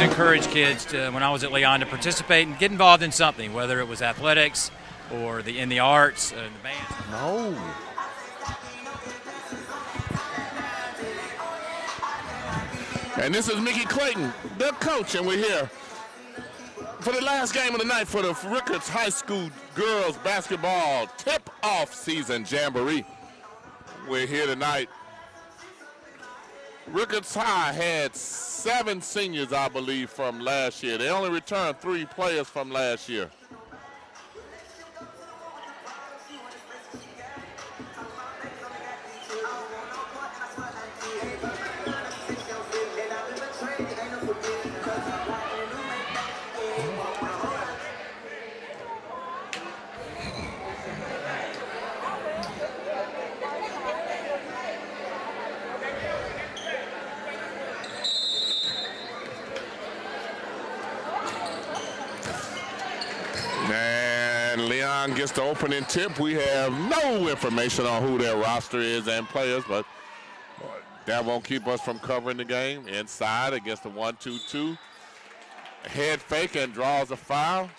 Encourage kids to, when I was at Leon, to participate and get involved in something, whether it was athletics or in the arts, the band. No. And this is Mickey Clayton, the coach, and we're here for the last game of the night for the Rickards High School girls basketball tip-off season jamboree. We're here tonight. Rickards High had 7 seniors, I believe, from last year. They only returned 3 players from last year. And Leon gets the opening tip. We have no information on who their roster is and players, but that won't keep us from covering the game. Inside against the 1-2-2. Head fake and draws a foul.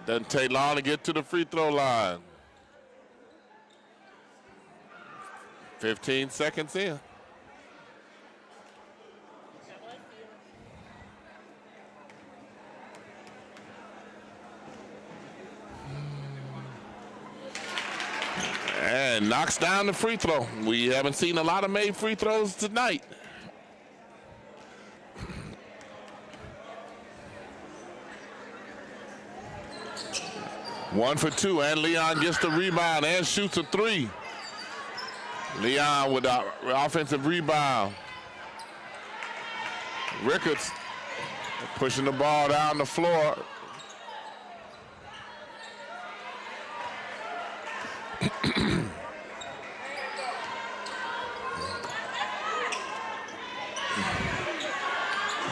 Doesn't take long to get to the free throw line. 15 seconds in. And knocks down the free throw. We haven't seen a lot of made free throws tonight. One for 2, and Leon gets the rebound and shoots a 3. Leon with the offensive rebound. Rickards pushing the ball down the floor.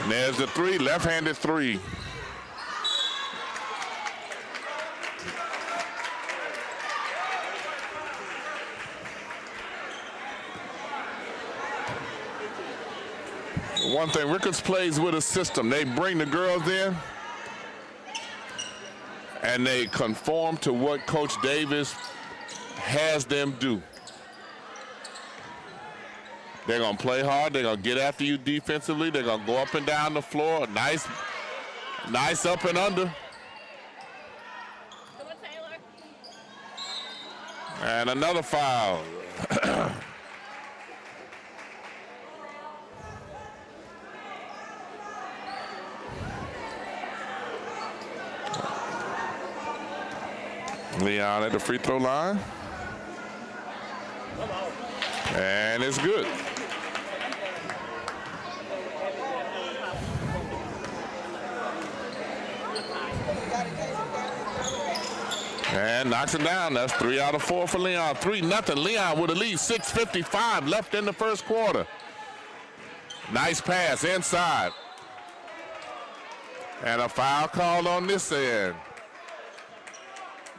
And there's the 3, left-handed 3. One thing, Rickards plays with a system. They bring the girls in and they conform to what Coach Davis has them do. They're going to play hard. They're going to get after you defensively. They're going to go up and down the floor. Nice up and under. And another foul. Leon at the free throw line. And it's good. And knocks it down. That's 3 out of 4 for Leon. 3-0. Leon with a lead. 6:55 left in the first quarter. Nice pass inside. And a foul called on this end.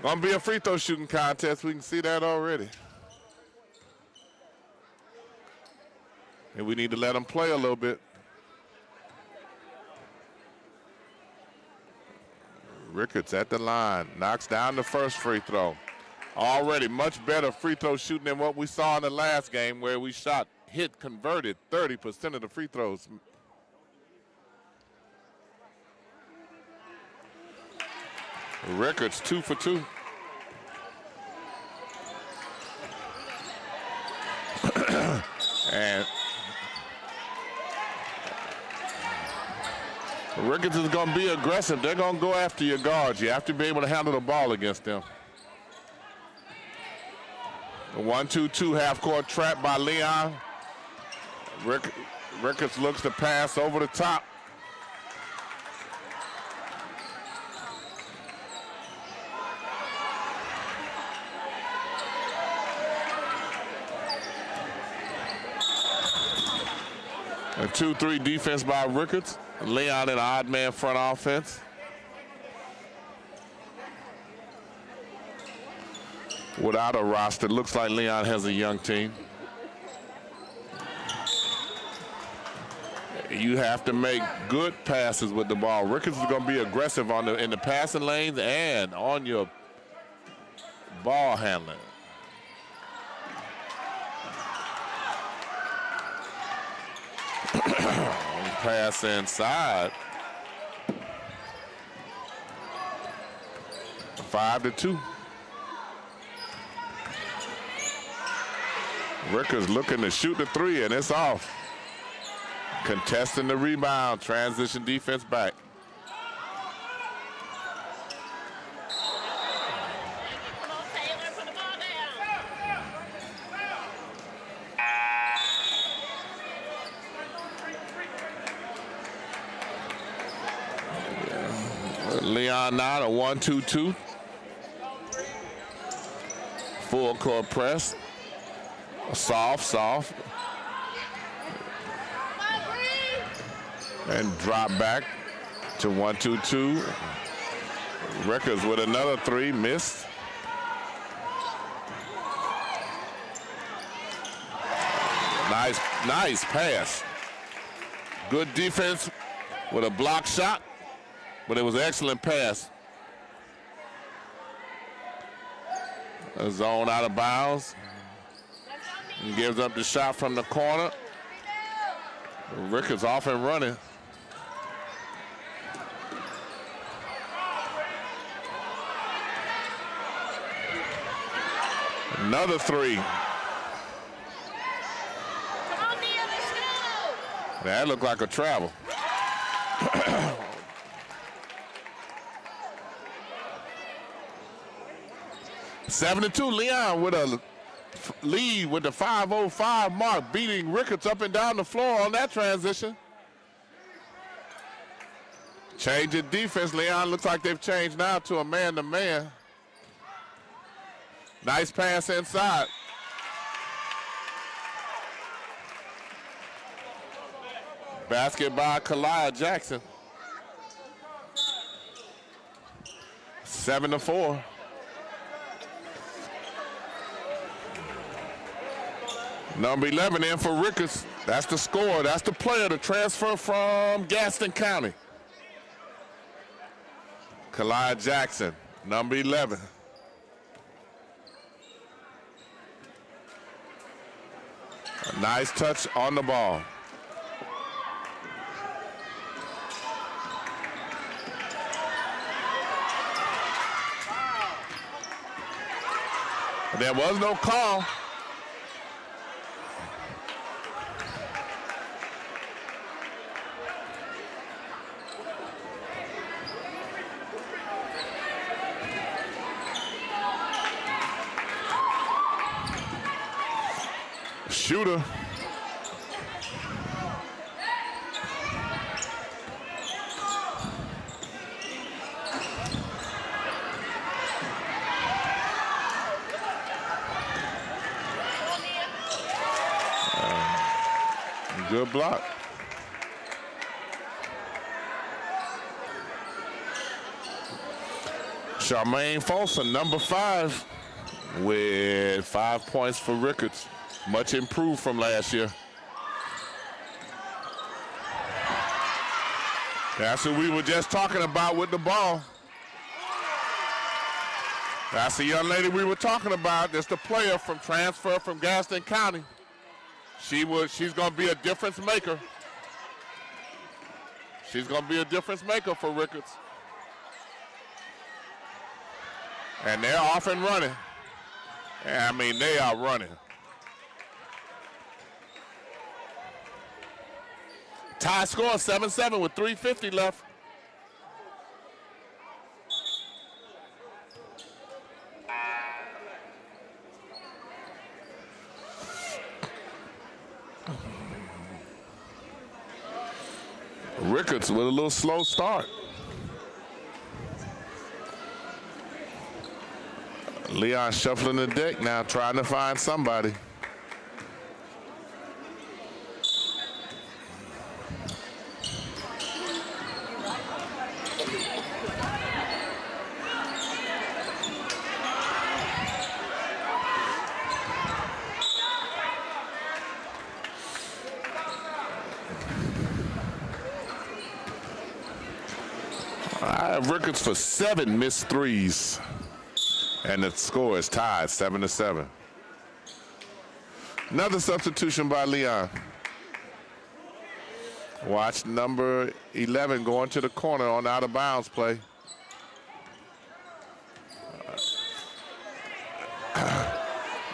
Gonna be a free throw shooting contest. We can see that already. And we need to let them play a little bit. Rickards at the line. Knocks down the first free throw. Already much better free throw shooting than what we saw in the last game where we converted 30% of the free throws. Rickards 2 for 2. And Rickards is going to be aggressive. They're going to go after your guards. You have to be able to handle the ball against them. A 1-2-2 half-court trap by Leon. Rickards looks to pass over the top. A 2-3 defense by Rickards. Leon in an odd man front offense. Without a roster, looks like Leon has a young team. You have to make good passes with the ball. Rickards is going to be aggressive in the passing lanes and on your ball handling. Pass inside. 5-2. Rickards looking to shoot the three, and it's off. Contesting the rebound, transition defense back. Leon now a 1-2-2. Full court press. Soft. And drop back to 1-2-2. Rickards with another three, missed. Nice pass. Good defense with a block shot, but it was an excellent pass. A zone out of bounds. And gives up the shot from the corner. Rickards off and running. Another three. That looked like a travel. (7-2) Leon with a lead with the 5:05 mark, beating Rickards up and down the floor on that transition. Change of defense. Leon looks like they've changed now to a man-to-man. Nice pass inside. Basket by Kalaya Jackson. 7-4. Number 11 in for Rickards. That's the scorer. That's the player to transfer from Gaston County. Kalaya Jackson, number 11. A nice touch on the ball. There was no call. Shooter. Good block. Charmaine Folsom, number 5, with 5 points for Rickards. Much improved from last year. That's what we were just talking about with the ball. That's the young lady we were talking about. That's the player from transfer from Gaston County. She's going to be a difference maker. She's going to be a difference maker for Rickards. And they're off and running. I mean, they are running. Tie score 7-7 with 3:50 left. Rickards with a little slow start. Leon shuffling the deck now, trying to find somebody. I have Rickards for 7 missed threes. And the score is tied 7-7. Another substitution by Leon. Watch number 11 going to the corner on out of bounds play.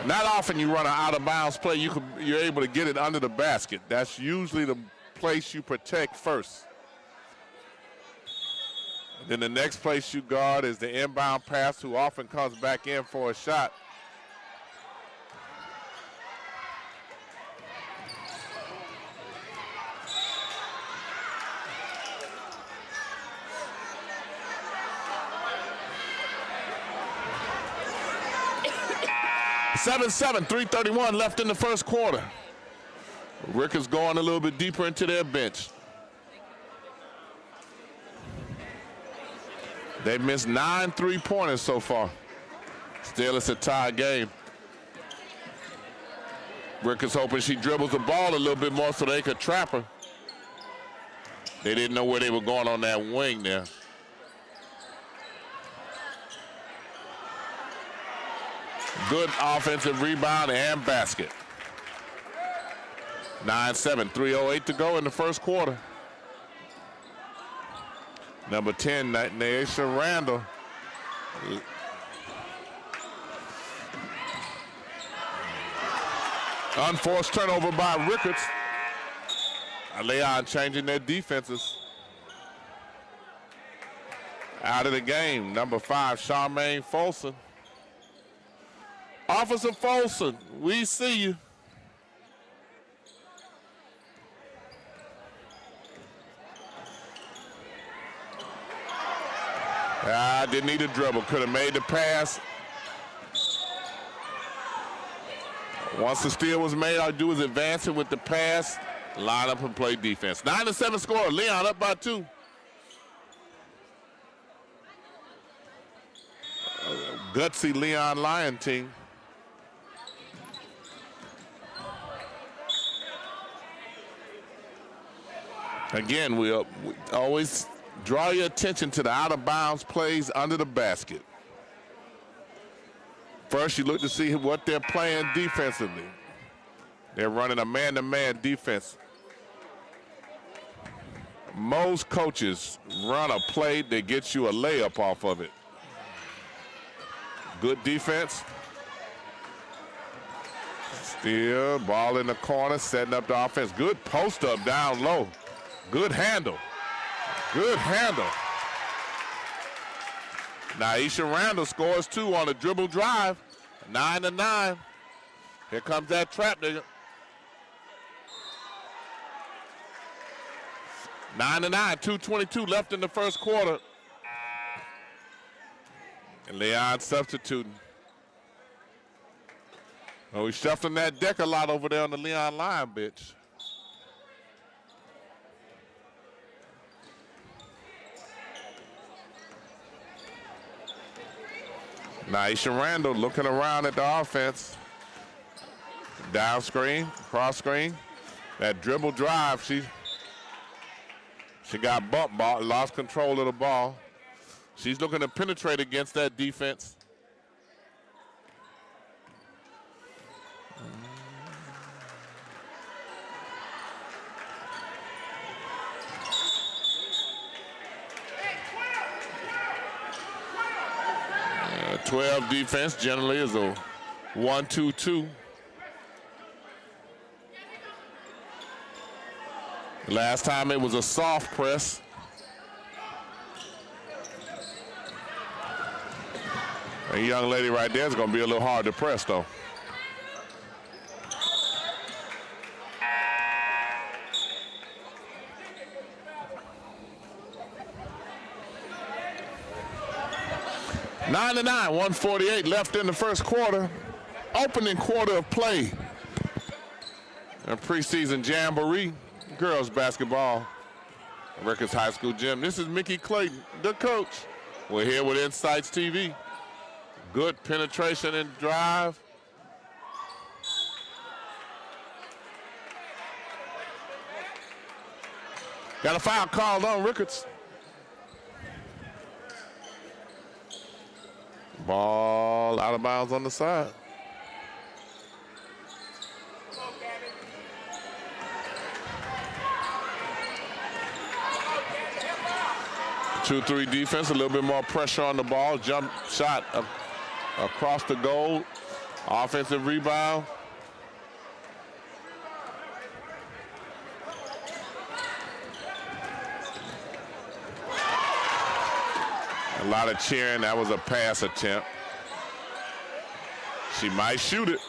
Not often you run an out of bounds play, you're able to get it under the basket. That's usually the place you protect first. Then the next place you guard is the inbound pass, who often comes back in for a shot. (7-7), 3:31 left in the first quarter. Rickards going a little bit deeper into their bench. They've missed 9 3-pointers so far. Still, it's a tie game. Rickards hoping she dribbles the ball a little bit more so they could trap her. They didn't know where they were going on that wing there. Good offensive rebound and basket. 9-7, 3:08 to go in the first quarter. Number 10, Naisha Randall. Unforced turnover by Rickards. Leon changing their defenses. Out of the game, number 5, Charmaine Folsom. Officer Folsom, we see you. Didn't need a dribble, could have made the pass. Once the steal was made, all I do is advance it with the pass, line up and play defense. 9-7 score, Leon up by 2. Gutsy Leon Lion team. Again, we always draw your attention to the out-of-bounds plays under the basket. First, you look to see what they're playing defensively. They're running a man-to-man defense. Most coaches run a play that gets you a layup off of it. Good defense. Still, ball in the corner, setting up the offense. Good post-up down low. Good handle. Good handle. Naisha Randall scores 2 on a dribble drive. 9-9. Here comes that trap nigga. 9-9, 2:22 left in the first quarter. And Leon substituting. Oh, he's shuffling that deck a lot over there on the Leon line bench. Naisha Randall looking around at the offense. Down screen, cross screen. That dribble drive, she got bumped, lost control of the ball. She's looking to penetrate against that defense. 12 defense generally is a 1-2-2. Last time it was a soft press. A young lady right there is going to be a little hard to press, though. Nine to 9, 1:48 left in the first quarter. Opening quarter of play. A preseason Jamboree girls basketball. Rickards High School gym. This is Mickey Clayton, the coach. We're here with Insights TV. Good penetration and drive. Got a foul called on Rickards. Ball out of bounds on the side. Two-three defense, a little bit more pressure on the ball. Jump shot across the goal. Offensive rebound. A lot of cheering. That was a pass attempt. She might shoot it.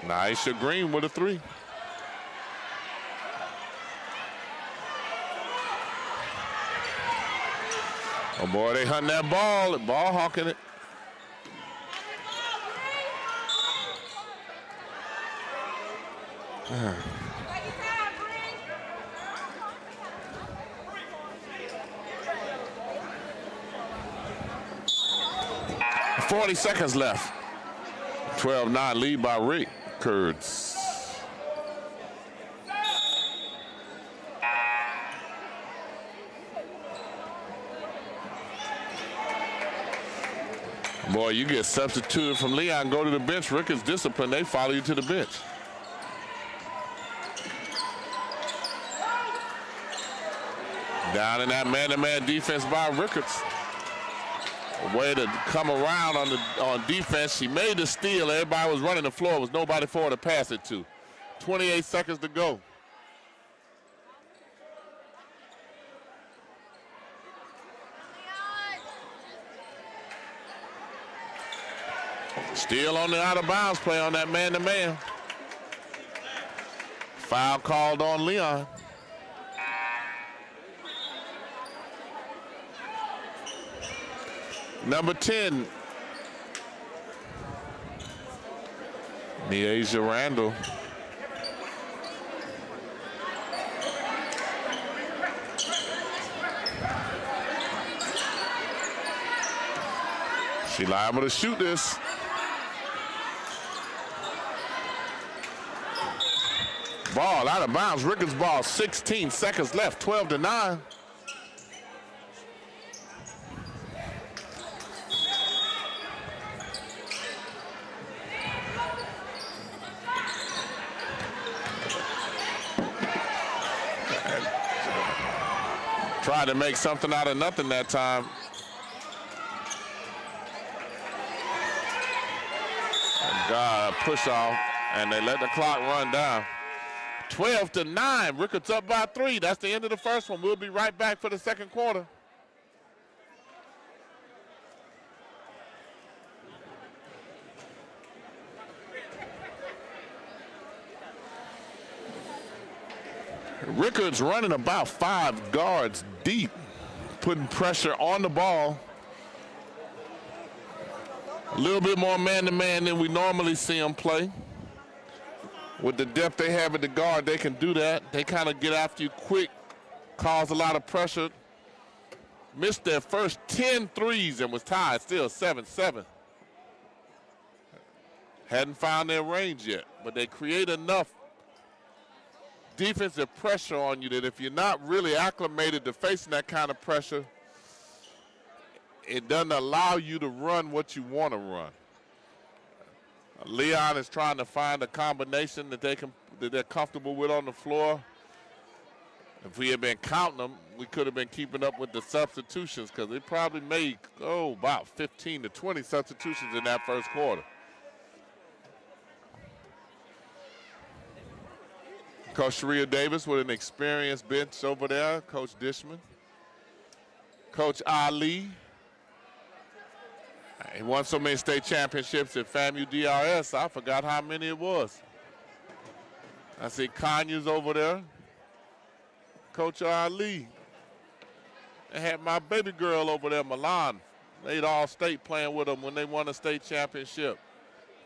Nyesha Green with a three. Oh boy, they hunting that ball. Ball hawking it. Uh. 40 seconds left. 12-9 lead by Rickards. Boy, you get substituted from Leon, go to the bench. Rickards discipline, they follow you to the bench. Down in that man-to-man defense by Rickards. A way to come around on defense. She made the steal. Everybody was running the floor. There was nobody for her to pass it to. 28 seconds to go. Still on the out-of-bounds play on that man-to-man. Foul called on Leon. Number 10, Niaja Randall. She liable to shoot this. Ball out of bounds. Rickards ball, 16 seconds left, 12-9. Tried to make something out of nothing that time. God, push off, and they let the clock run down. 12-9, Rickards up by 3. That's the end of the first one. We'll be right back for the second quarter. Rickards running about 5 guards deep, putting pressure on the ball. A little bit more man-to-man than we normally see them play. With the depth they have at the guard, they can do that. They kind of get after you quick, cause a lot of pressure. Missed their first 10 threes and was tied, still 7-7. Hadn't found their range yet, but they create enough defensive pressure on you that if you're not really acclimated to facing that kind of pressure, it doesn't allow you to run what you want to run. Leon is trying to find a combination that they're comfortable with on the floor. If we had been counting them, we could have been keeping up with the substitutions because they probably made, about 15 to 20 substitutions in that first quarter. Coach Sharia Davis with an experienced bench over there. Coach Dishman. Coach Ali. He won so many state championships at FAMU DRS, I forgot how many it was. I see Kanye's over there. Coach Ali. They had my baby girl over there, Milan. They'd all state playing with them when they won a state championship.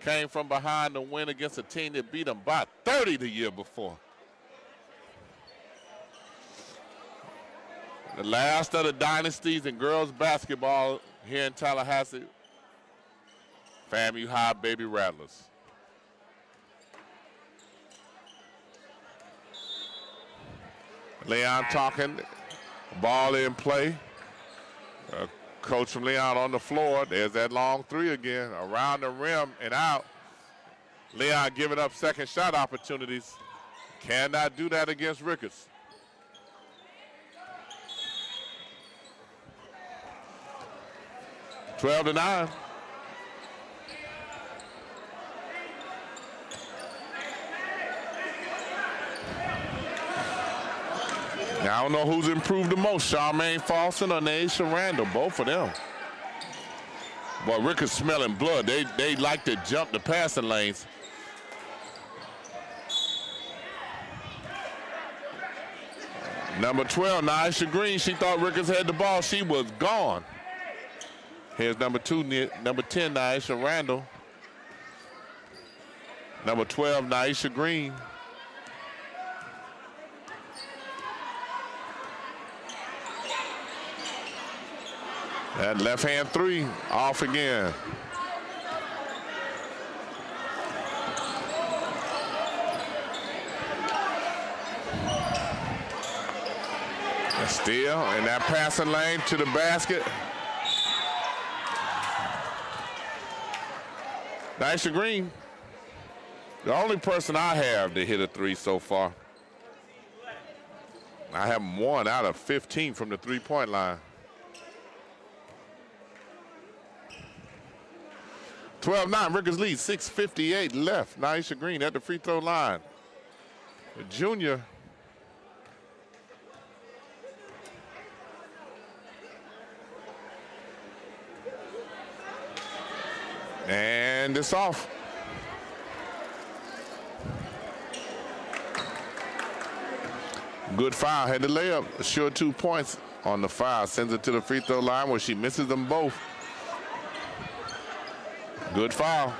Came from behind to win against a team that beat them by 30 the year before. The last of the dynasties in girls basketball here in Tallahassee. FAMU High Baby Rattlers. Leon talking, ball in play. Coach from Leon on the floor. There's that long three again, around the rim and out. Leon giving up second shot opportunities. Cannot do that against Rickards. Twelve to 9. Now, I don't know who's improved the most, Charmaine Falson or Naisha Randall, both of them. Boy, Rickards smelling blood. They like to jump the passing lanes. Number 12, Naisha Green, she thought Rickards had the ball. She was gone. Here's number 10, Naisha Randall. Number 12, Naisha Green. That left-hand three, off again. And still in that passing lane to the basket. Naisha Green, the only person I have to hit a three so far. I have 1 out of 15 from the three-point line. 12-9, Rickards lead, 6:58 left. Naisha Green at the free throw line. The junior. And it's off. Good foul, had the layup, sure 2 points on the foul. Sends it to the free throw line where she misses them both. Good foul.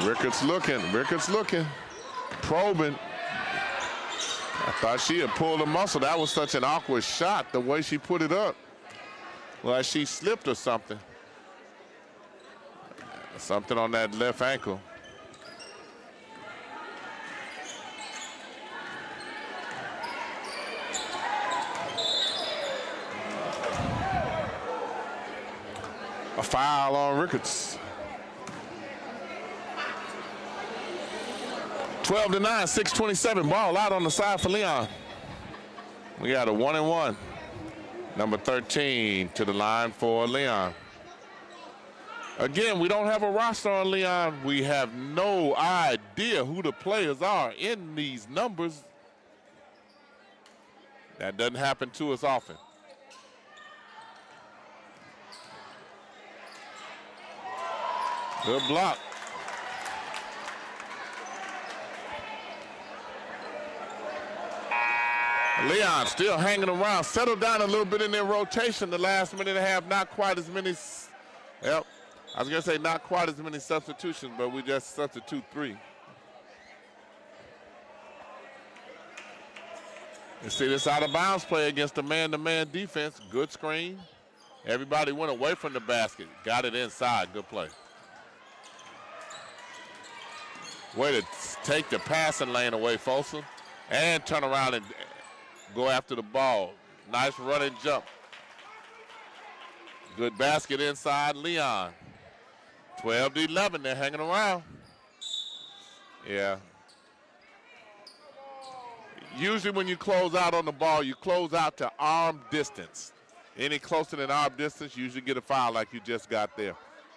Rickards looking, probing. I thought she had pulled a muscle. That was such an awkward shot, the way she put it up. Like she slipped or something. Something on that left ankle. A foul on Rickards. 12-9, 6:27. Ball out on the side for Leon. We got a 1-and-1. Number 13 to the line for Leon. Again, we don't have a roster on Leon. We have no idea who the players are in these numbers. That doesn't happen to us often. Good block. Leon still hanging around. Settled down a little bit in their rotation the last minute and a half. Not quite as many. Yep. I was going to say not quite as many substitutions, but we just substitute 3. You see this out of bounds play against the man-to-man defense. Good screen. Everybody went away from the basket. Got it inside. Good play. Way to take the passing lane away, Folsom, and turn around and go after the ball. Nice running jump. Good basket inside Leon. 12-11, they're hanging around. Yeah. Usually when you close out on the ball, you close out to arm distance. Any closer than arm distance, you usually get a foul like you just got there.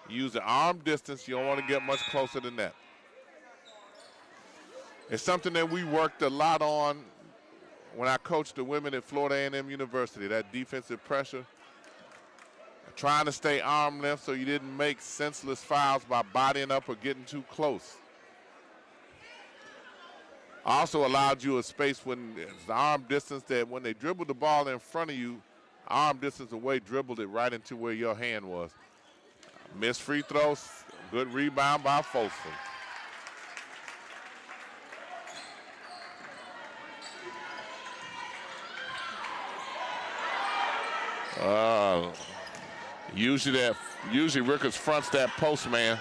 You use the arm distance, you don't want to get much closer than that. It's something that we worked a lot on when I coached the women at Florida A&M University, that defensive pressure. Trying to stay arm length so you didn't make senseless fouls by bodying up or getting too close. Also allowed you a space when it's the arm distance that when they dribbled the ball in front of you, arm distance away, dribbled it right into where your hand was. Missed free throws, good rebound by Folsom. Usually Rickards fronts that post man.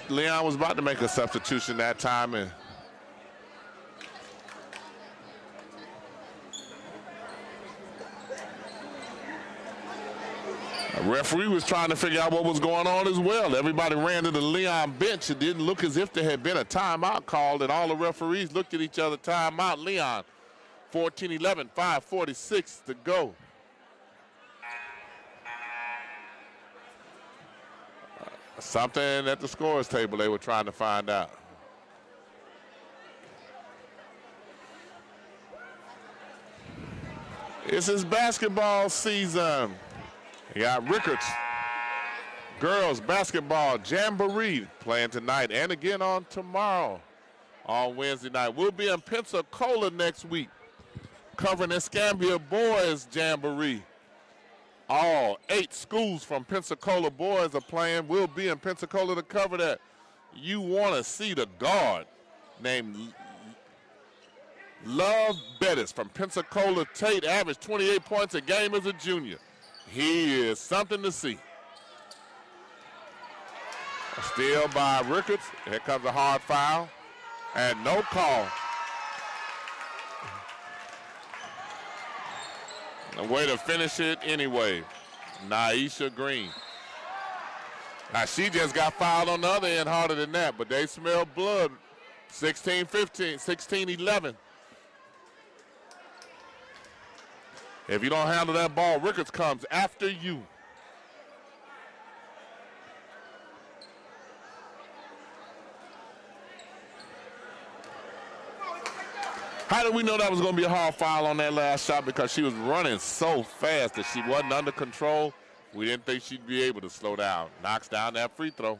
Leon was about to make a substitution that time, and the referee was trying to figure out what was going on as well. Everybody ran to the Leon bench. It didn't look as if there had been a timeout called, and all the referees looked at each other. Timeout, Leon. 14-11, 5:46 to go. Something at the scorer's table they were trying to find out. This is basketball season. You got Rickards girls basketball Jamboree playing tonight and again on tomorrow on Wednesday night. We'll be in Pensacola next week covering Escambia boys Jamboree. All 8 schools from Pensacola boys are playing. We'll be in Pensacola to cover that. You want to see the guard named Love Bettis from Pensacola Tate, averaged 28 points a game as a junior. He is something to see. Steal by Rickards. Here comes a hard foul. And no call. A way to finish it anyway. Naisha Green. Now she just got fouled on the other end harder than that, but they smell blood. 16-15, 16-11. If you don't handle that ball, Rickards comes after you. How did we know that was going to be a hard foul on that last shot? Because she was running so fast that she wasn't under control. We didn't think she'd be able to slow down. Knocks down that free throw.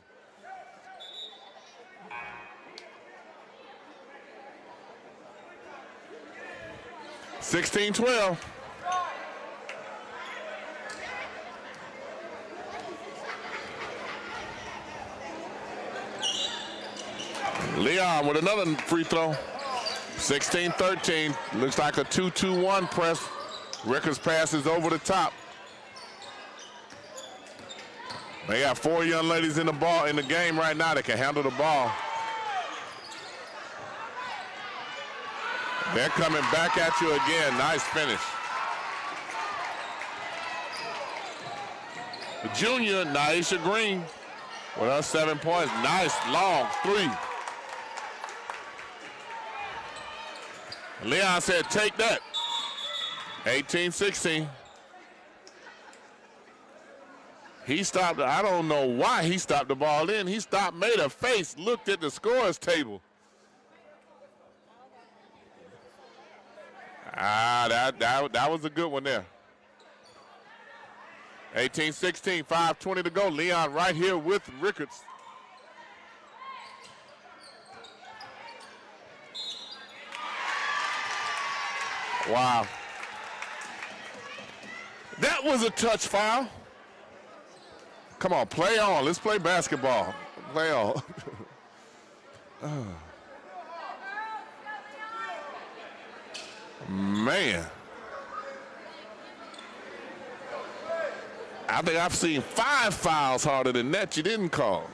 (16-12). Leon with another free throw. 16-13. Looks like a 2-2-1 press. Rickards passes over the top. They got 4 young ladies in the game right now that can handle the ball. They're coming back at you again. Nice finish. The junior, Naisha Green, with her 7 points. Nice long 3. Leon said, take that. 18-16. He stopped. I don't know why he stopped the ball in. He stopped, made a face, looked at the scorer's table. That was a good one there. 18-16, 5:20 to go. Leon right here with Rickards. Wow. That was a touch foul. Come on, play on. Let's play basketball. Play on. Man. I think I've seen 5 fouls harder than that you didn't call.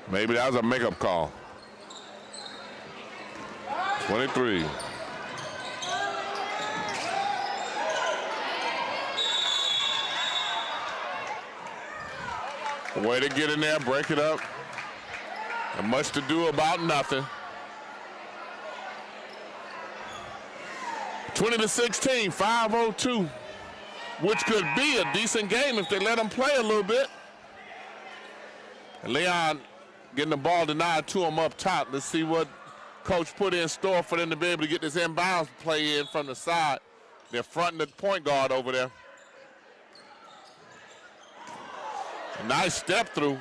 Maybe that was a makeup call. 23. Way to get in there, break it up. And much to do about nothing. 20-16, 5:02, which could be a decent game if they let them play a little bit. And Leon getting the ball denied to him up top. Let's see what coach put in store for them to be able to get this inbounds play in from the side. They're fronting the point guard over there. A nice step through.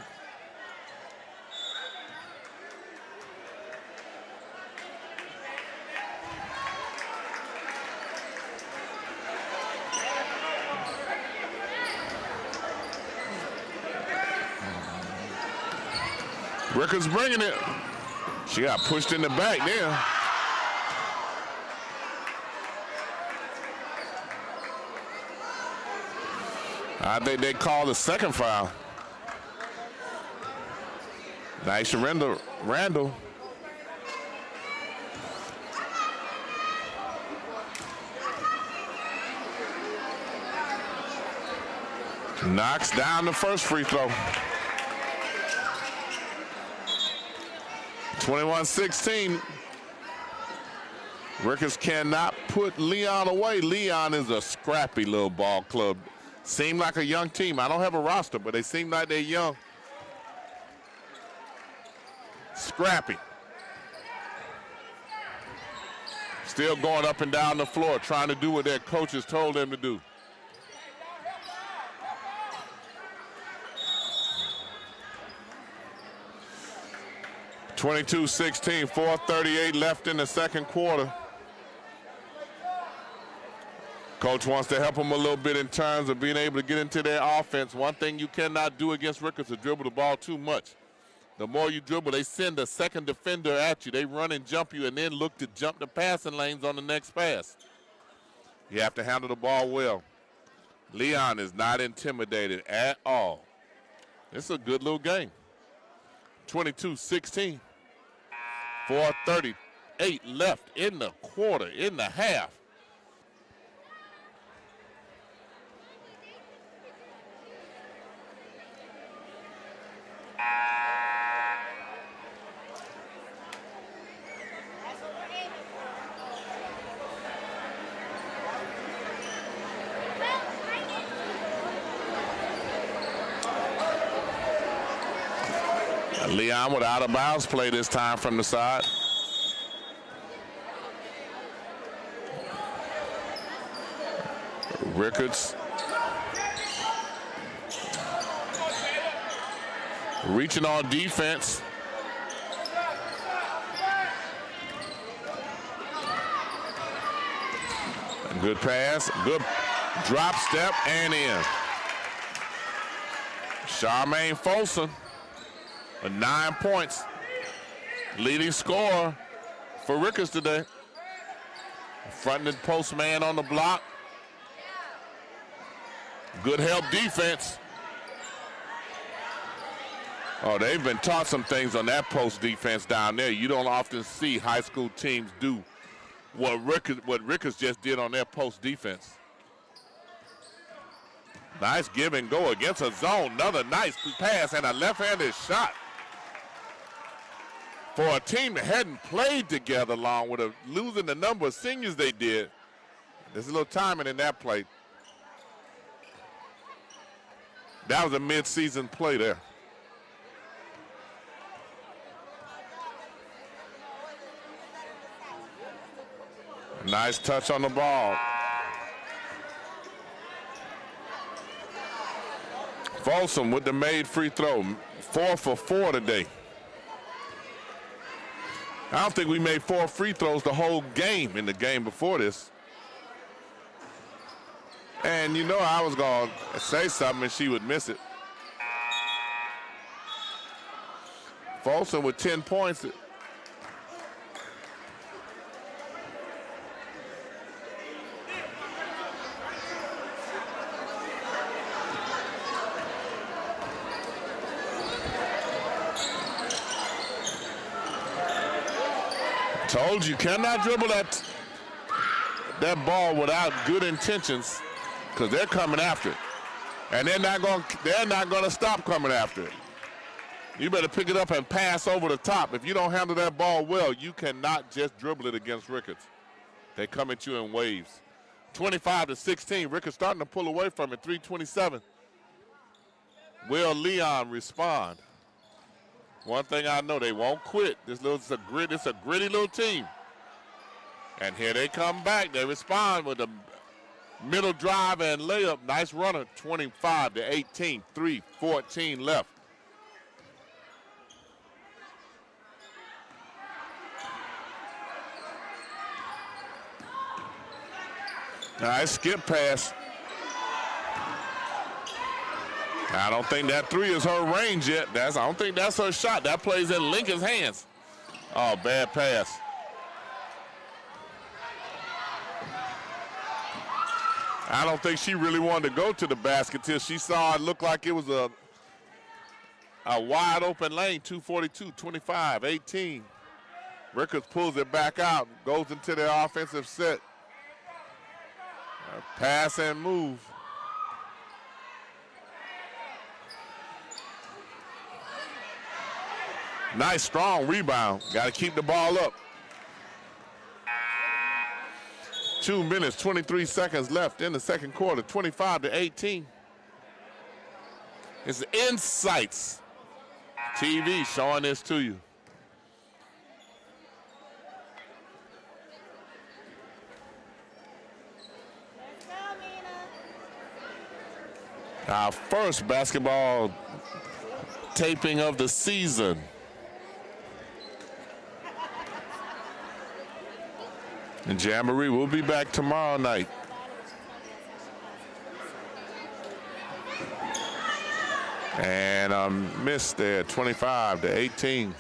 Rickards bringing it. She got pushed in the back there. I think they called the second foul. Nice Randall. Knocks down the first free throw. 21-16. Rickards cannot put Leon away. Leon is a scrappy little ball club. Seem like a young team. I don't have a roster, but they seem like they're young. Scrappy. Still going up and down the floor, trying to do what their coaches told them to do. (22-16), 4:38 left in the second quarter. Coach wants to help them a little bit in terms of being able to get into their offense. One thing you cannot do against Rickards is dribble the ball too much. The more you dribble, they send a second defender at you. They run and jump you and then look to jump the passing lanes on the next pass. You have to handle the ball well. Leon is not intimidated at all. It's a good little game. 22-16. 4:38 left in the quarter, in the half. Leon with out of bounds play this time from the side. Rickards reaching on defense. Good pass, good drop step and in. Charmaine Folsom. 9 points, leading scorer for Rickards today. Fronting post man on the block. Good help defense. Oh, they've been taught some things on that post defense down there. You don't often see high school teams do what Rickards just did on their post defense. Nice give and go against a zone. Another nice pass and a left-handed shot. For a team that hadn't played together long, with losing the number of seniors they did, there's a little timing in that play. That was a mid-season play there. Nice touch on the ball. Folsom with the made free throw, 4 for 4 today. I don't think we made 4 free throws the whole game in the game before this. And you know I was going to say something and she would miss it. Folsom with 10 points. Told you cannot dribble that ball without good intentions, because they're coming after it, and they're not going to stop coming after it. You better pick it up and pass over the top. If you don't handle that ball well, you cannot just dribble it against Rickards. They come at you in waves. 25-16. Rickards starting to pull away from it. 3:27. Will Leon respond? One thing I know, they won't quit. It's a gritty little team. And here they come back. They respond with a middle drive and layup. Nice runner. 25-18. 3:14 left. Nice skip pass. I don't think that three is her range yet. I don't think that's her shot. That plays in Lincoln's hands. Oh, bad pass. I don't think she really wanted to go to the basket till she saw it look like it was a wide open lane. 2:42, 25-18. Rickards pulls it back out, goes into their offensive set. Pass and move. Nice, strong rebound. Got to keep the ball up. 2 minutes, 23 seconds left in the second quarter. 25-18. It's Insights TV showing this to you. Our first basketball taping of the season. And Jamboree will be back tomorrow night. And a miss there, 25-18.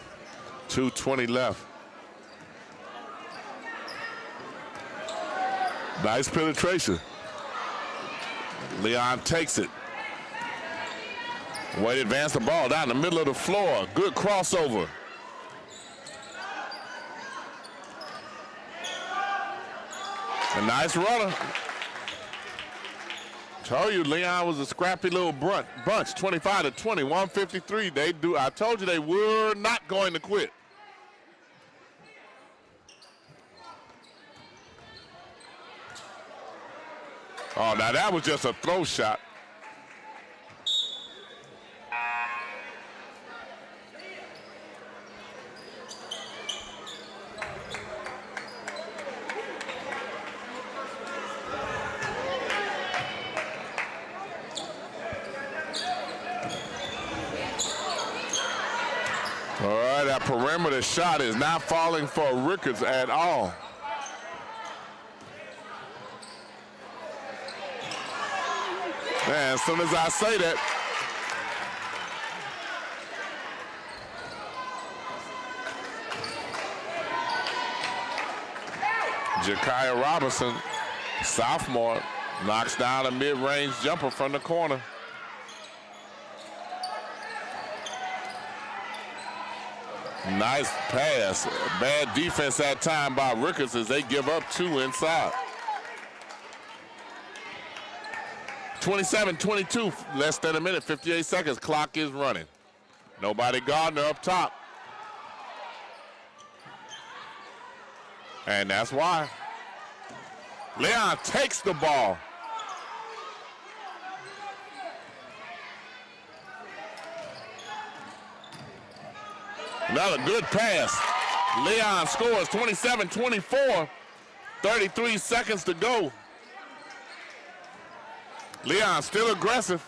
2:20 left. Nice penetration. Leon takes it. Way to advance the ball down the middle of the floor. Good crossover. A nice runner. Told you Leon was a scrappy little bunch. 25-20, 153. I told you they were not going to quit. Oh, now that was just a throw shot. All right, that perimeter shot is not falling for Rickards at all. Man, as soon as I say that, Jakiah Robinson, sophomore, knocks down a mid-range jumper from the corner. Nice pass. Bad defense that time by Rickards as they give up two inside. 27-22, less than a minute, 58 seconds. Clock is running. Nobody Gardner up top. And that's why. Leon takes the ball. Another good pass. Leon scores 27-24. 33 seconds to go. Leon still aggressive.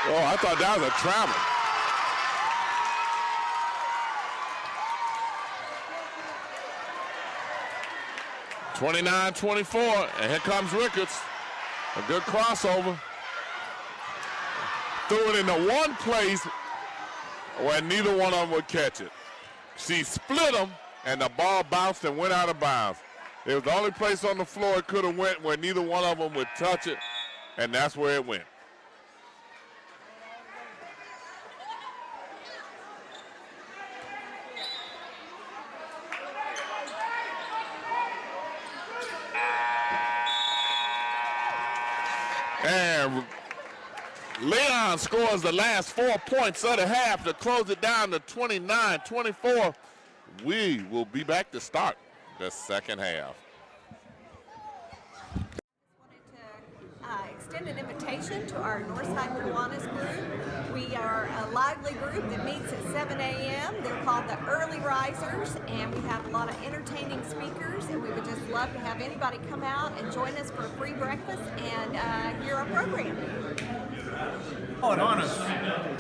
Oh, I thought that was a travel. (29-24), and here comes Rickards. A good crossover. Threw it into one place where neither one of them would catch it. She split them, and the ball bounced and went out of bounds. It was the only place on the floor it could have went where neither one of them would touch it, and that's where it went. And Leon scores the last 4 points of the half to close it down to 29-24. We will be back to start the second half. Extend an invitation to our Northside Kiwanis group. We are a lively group that meets at 7 a.m. They're called the Early Risers, and we have a lot of entertaining speakers, and we would just love to have anybody come out and join us for a free breakfast and hear our program. Join us.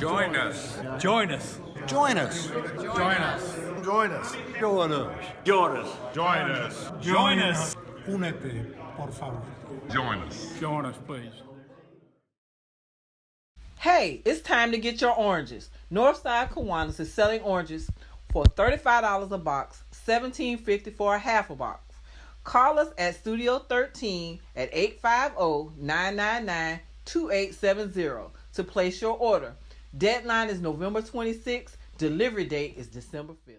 Join us. Join us. Join us. Join us. Join us. Join us. Join us. Join us. Join us. Únete, por favor. Join us. Join us, please. Hey, it's time to get your oranges. Northside Kiwanis is selling oranges for $35 a box, $17.50 for a half a box. Call us at Studio 13 at 850-999-2870 to place your order. Deadline is November 26th. Delivery date is December 5th.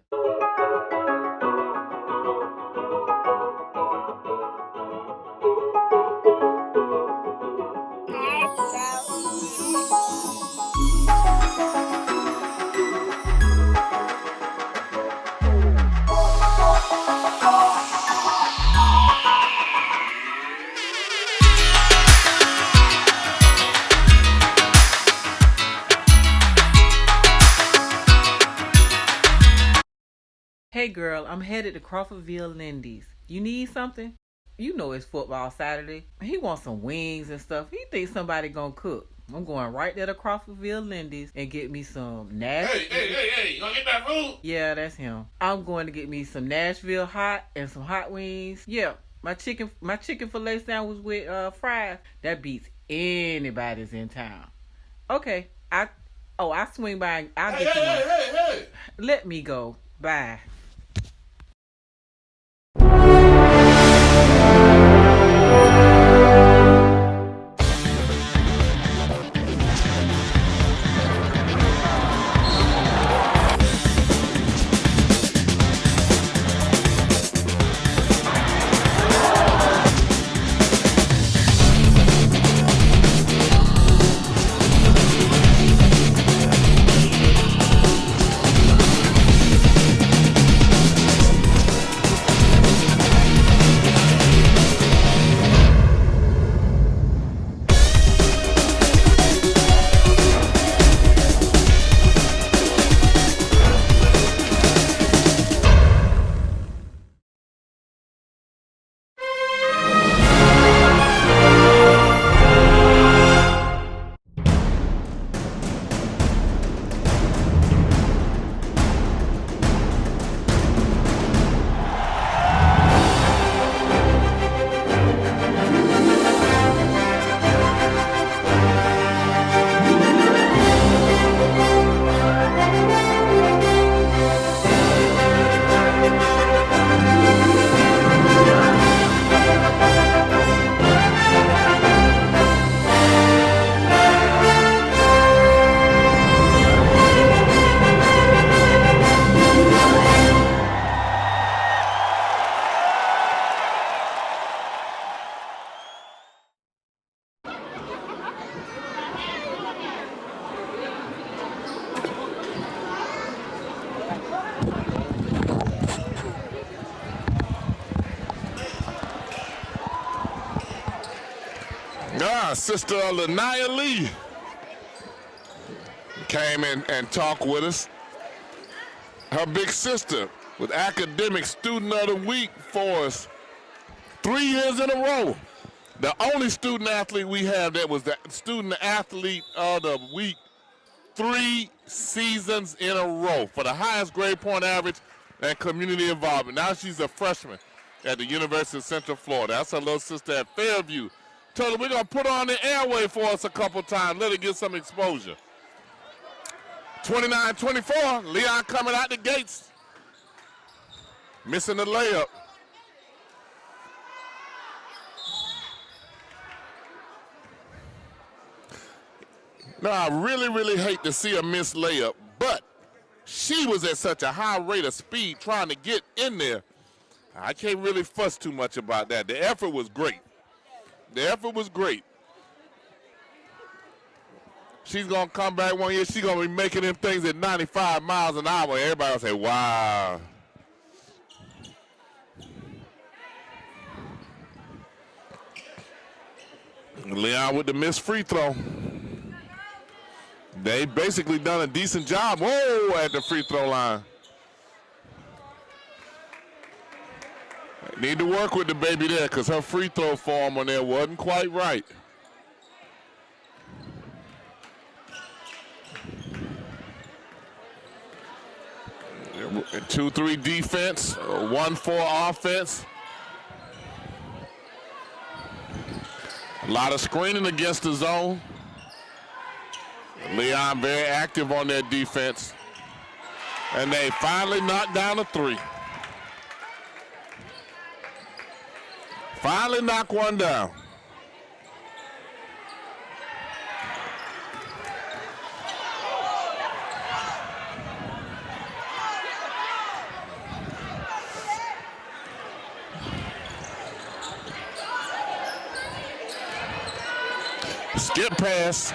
Hey girl, I'm headed to Crawfordville Lindy's. You need something? You know it's football Saturday. He wants some wings and stuff. He thinks somebody gonna cook. I'm going right there to Crawfordville Lindy's and get me some Nashville. Hey, you gonna get that food? Yeah, that's him. I'm going to get me some Nashville hot and some hot wings. Yeah, my chicken filet sandwich with fries. That beats anybody's in town. Okay, I swing by. I'll get you one. Hey. Let me go. Bye. Sister Lanaya Lee came in and talked with us. Her big sister was Academic Student of the Week for us 3 years in a row. The only student athlete we have that was the Student Athlete of the Week 3 seasons in a row for the highest grade point average and community involvement. Now she's a freshman at the University of Central Florida. That's her little sister at Fairview. Told her we're going to put her on the airway for us a couple times, let her get some exposure. 29-24, Leon coming out the gates. Missing the layup. No, I really, really hate to see a missed layup, but she was at such a high rate of speed trying to get in there. I can't really fuss too much about that. The effort was great. The effort was great. She's going to come back 1 year. She's going to be making them things at 95 miles an hour. Everybody will say, wow. Leon with the missed free throw. They basically done a decent job. Whoa, at the free throw line. Need to work with the baby there because her free throw form on there wasn't quite right. A 2-3 defense, 1-4 offense. A lot of screening against the zone. Leon very active on their defense. And they finally knocked down a three. Finally knock one down. Skip pass.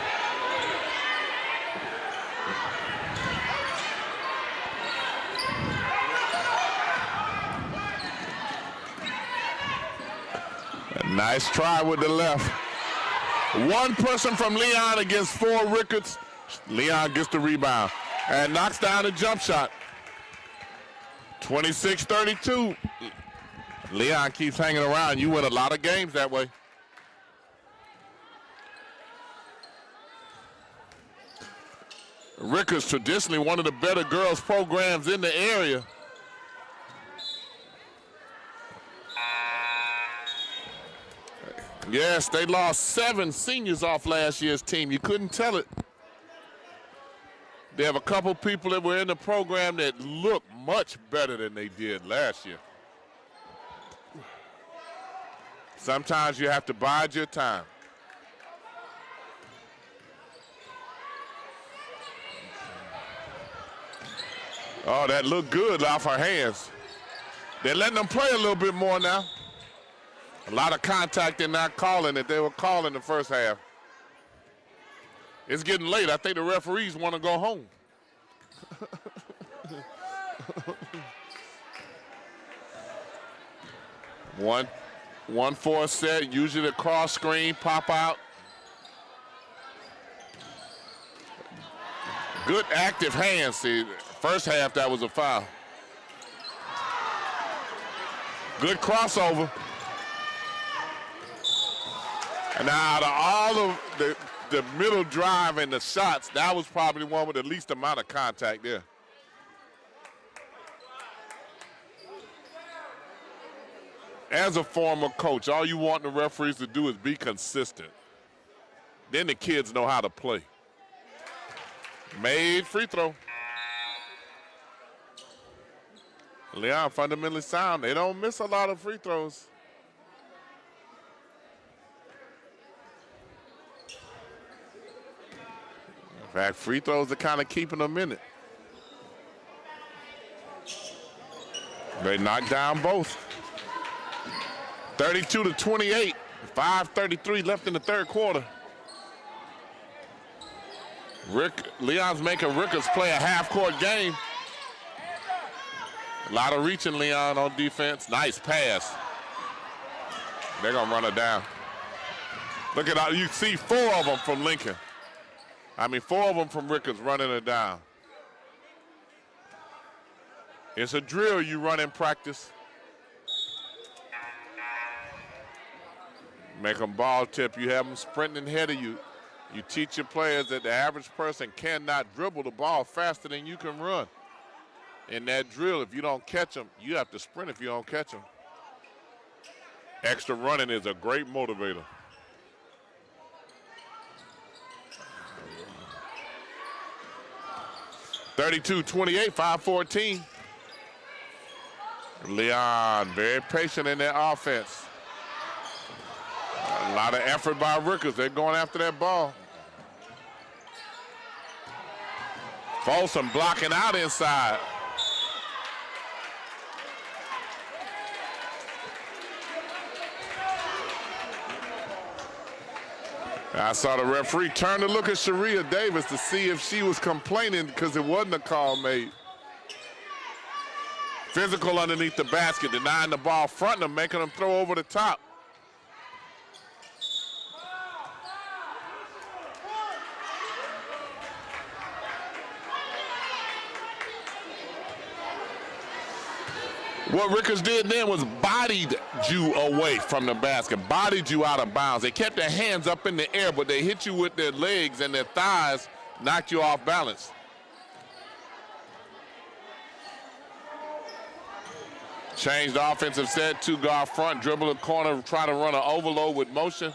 A nice try with the left. One person from Leon against 4 Rickards. Leon gets the rebound and knocks down a jump shot. 26-32. Leon keeps hanging around. You win a lot of games that way. Rickards, traditionally one of the better girls programs in the area. Yes, they lost 7 seniors off last year's team. You couldn't tell it. They have a couple people that were in the program that look much better than they did last year. Sometimes you have to bide your time. Oh, that looked good off her hands. They're letting them play a little bit more now. A lot of contact they're not calling that they were calling the first half. It's getting late. I think the referees want to go home. 1-4 set, usually the cross screen, pop out. Good active hands. See, first half that was a foul. Good crossover. And now out of all of the middle drive and the shots, that was probably the one with the least amount of contact there. As a former coach, all you want the referees to do is be consistent. Then the kids know how to play. Made free throw. Leon fundamentally sound. They don't miss a lot of free throws. In fact, free throws are kind of keeping them in it. They knocked down both. 32-28, 5:33 left in the third quarter. Leon's making Rickards play a half-court game. A lot of reaching, Leon, on defense. Nice pass. They're going to run it down. Look at how you see 4 of them from Lincoln. 4 of them from Rickards running it down. It's a drill you run in practice. Make them ball tip. You have them sprinting ahead of you. You teach your players that the average person cannot dribble the ball faster than you can run. In that drill, if you don't catch them, you have to sprint if you don't catch them. Extra running is a great motivator. (32-28), 5:14. Leon very patient in their offense. A lot of effort by Rickards. They're going after that ball. Folsom blocking out inside. I saw the referee turn to look at Sharia Davis to see if she was complaining because it wasn't a call made. Physical underneath the basket, denying the ball, fronting them, making them throw over the top. What Rickards did then was bodied you away from the basket, bodied you out of bounds. They kept their hands up in the air, but they hit you with their legs and their thighs, knocked you off balance. Changed the offensive set, 2-guard front, dribble the corner, try to run an overload with motion.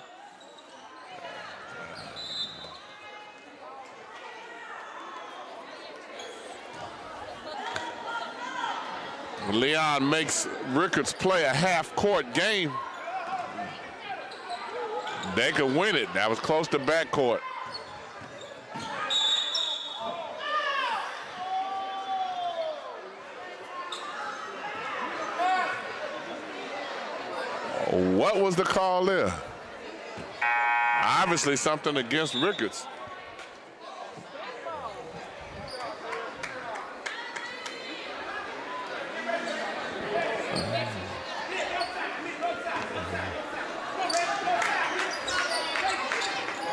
Leon makes Rickards play a half-court game. They could win it. That was close to backcourt. What was the call there? Obviously something against Rickards.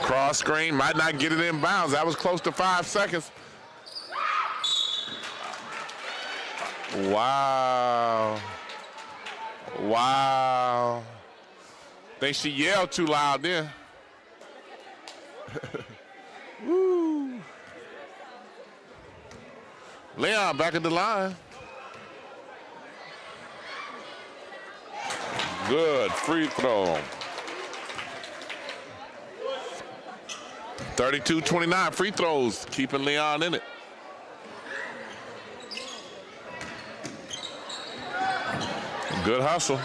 Cross screen, might not get it in bounds. That was close to 5 seconds. Wow. Wow. Think she yelled too loud there. Woo. Leon back at the line. Good free throw. 32-29 free throws, keeping Leon in it. Good hustle.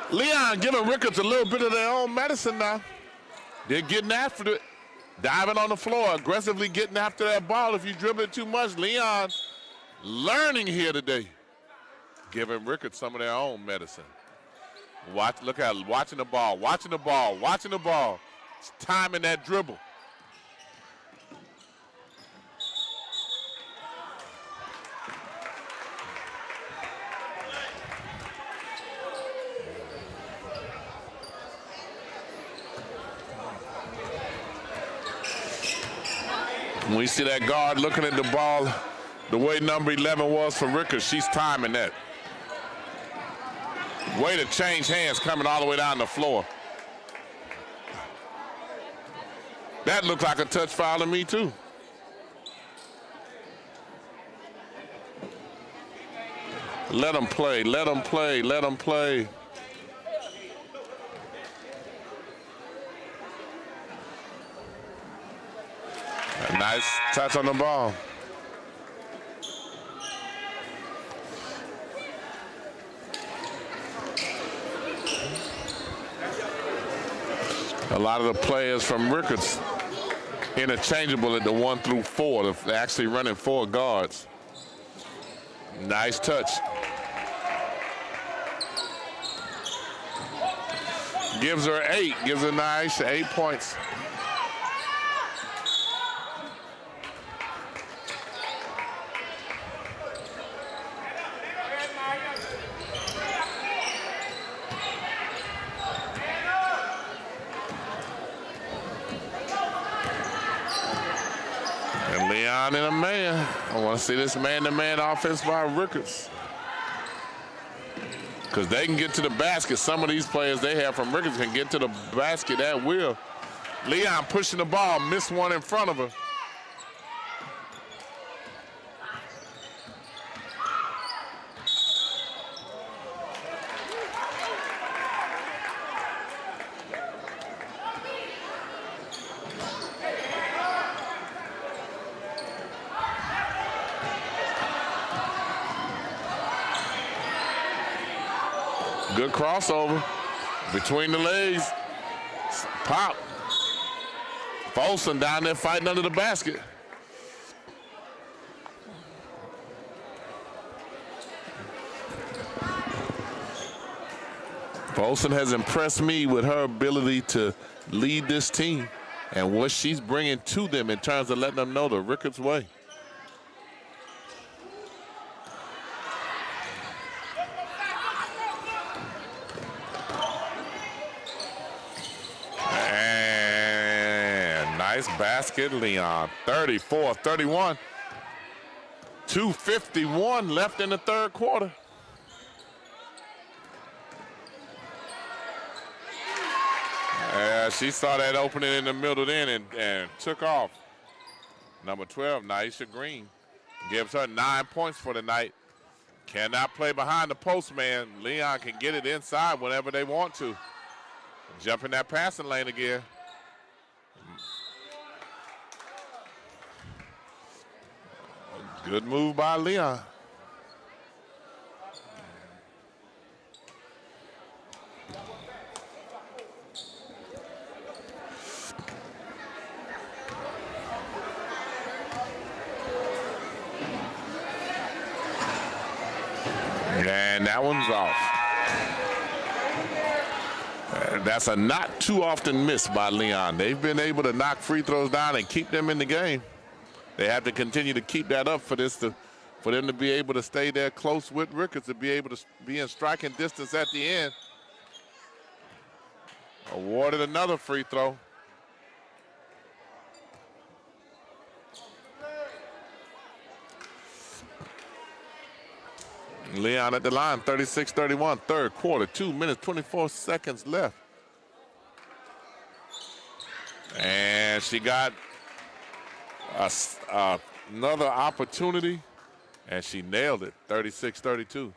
Leon giving Rickards a little bit of their own medicine now. They're getting after it. Diving on the floor, aggressively getting after that ball. If you dribble it too much, Leon learning here today. Giving Rickards some of their own medicine. Look at watching the ball, watching the ball, watching the ball. It's timing that dribble. We see that guard looking at the ball the way number 11 was for Rickards. She's timing that. Way to change hands coming all the way down the floor. That looked like a touch foul to me too. Let them play, let them play, let them play. A nice touch on the ball. A lot of the players from Rickards interchangeable at the 1 through 4. They're actually running 4 guards. Nice touch. Gives her 8. Gives her nice 8 points. Leon and a man. I want to see this man-to-man offense by Rickards. Because they can get to the basket. Some of these players they have from Rickards can get to the basket at will. Leon pushing the ball, missed one in front of her. Good crossover between the legs. Pop. Folsom down there fighting under the basket. Folsom has impressed me with her ability to lead this team and what she's bringing to them in terms of letting them know the Rickards way. And nice basket, Leon. 34-31. 2:51 left in the third quarter. She saw that opening in the middle then and took off. Number 12, Naisha Green, gives her 9 points for the night. Cannot play behind the post man. Leon can get it inside whenever they want to. Jump in that passing lane again. Good move by Leon. And that one's off. That's a not too often miss by Leon. They've been able to knock free throws down and keep them in the game. They have to continue to keep that up for them to be able to stay there close with Rickards, to be able to be in striking distance at the end. Awarded another free throw. Leon at the line, 36-31, third quarter, 2 minutes, 24 seconds left. And she got another opportunity, and she nailed it, 36-32.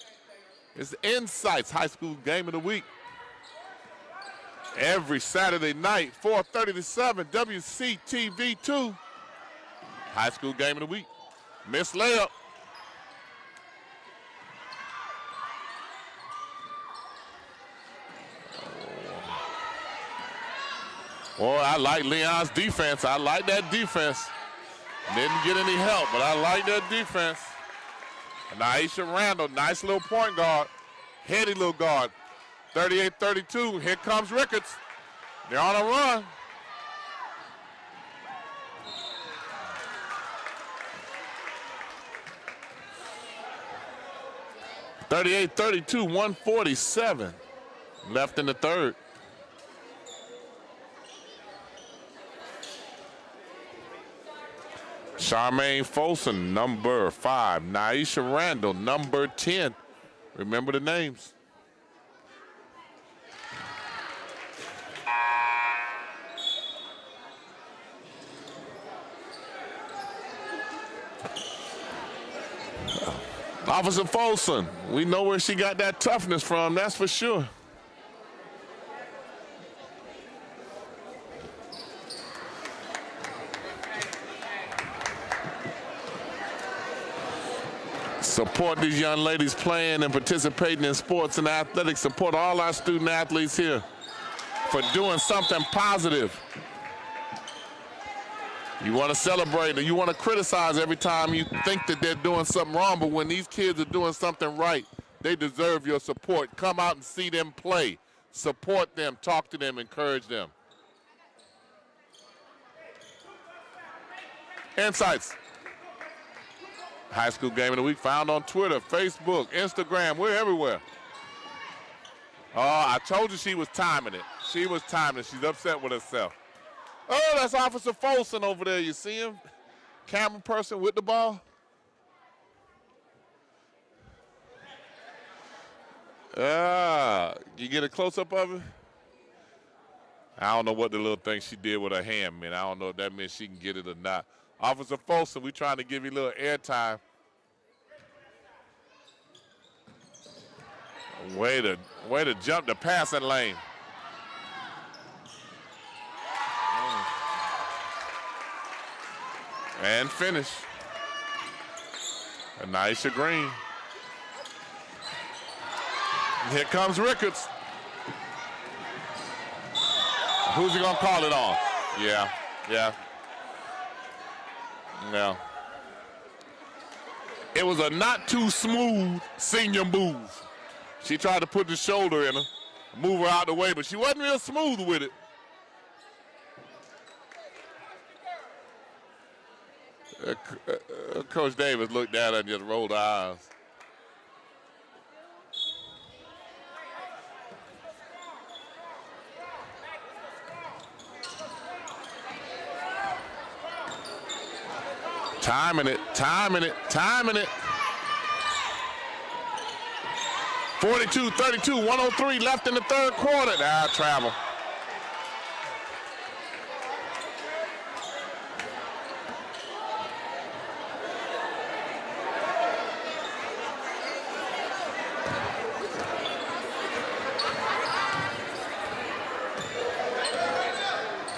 It's Insights High School Game of the Week. Every Saturday night, 4:30 to 7, WCTV2. High School Game of the Week. Missed layup. Boy, I like Leon's defense. I like that defense. Didn't get any help, but I like that defense. Naisha Randall, nice little point guard. Heady little guard. 38-32. Here comes Rickards. They're on a run. (38-32), 147 left in the third. Charmaine Folsom, number 5. Naisha Randall, number 10. Remember the names. Officer Folsom, we know where she got that toughness from, that's for sure. Support these young ladies playing and participating in sports and athletics. Support all our student athletes here for doing something positive. You want to celebrate or you want to criticize every time you think that they're doing something wrong, but when these kids are doing something right, they deserve your support. Come out and see them play. Support them, talk to them, encourage them. Insights. High School Game of the Week found on Twitter, Facebook, Instagram. We're everywhere. Oh, I told you she was timing it. She was timing it. She's upset with herself. Oh, that's Officer Folsom over there. You see him? Camera person with the ball. You get a close-up of it? I don't know what the little thing she did with her hand meant. I don't know if that means she can get it or not. Officer Folsom, we trying to give you a little airtime. Way to jump the passing lane. And finish. Naisha Green. Here comes Rickards. Who's he gonna call it on? Yeah. It was a not too smooth senior move. She tried to put the shoulder in her, move her out the way, but she wasn't real smooth with it. Coach Davis looked at her and just rolled her eyes. Timing it. 42-32, 103 left in the third quarter. Travel.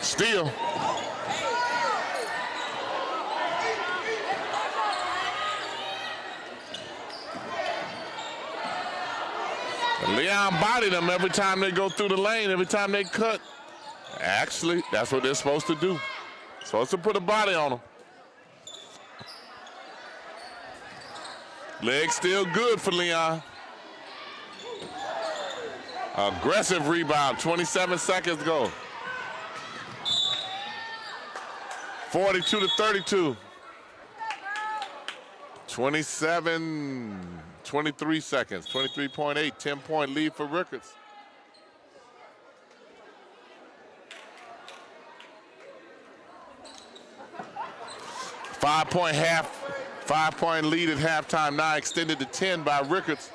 Steal. Leon bodied them every time they go through the lane, every time they cut. Actually, that's what they're supposed to do. Supposed to put a body on them. Leg still good for Leon. Aggressive rebound, 27 seconds to go. 42-32. 23 seconds, 23.8, 10-point lead for Rickards. Five-point lead at halftime, now extended to 10 by Rickards.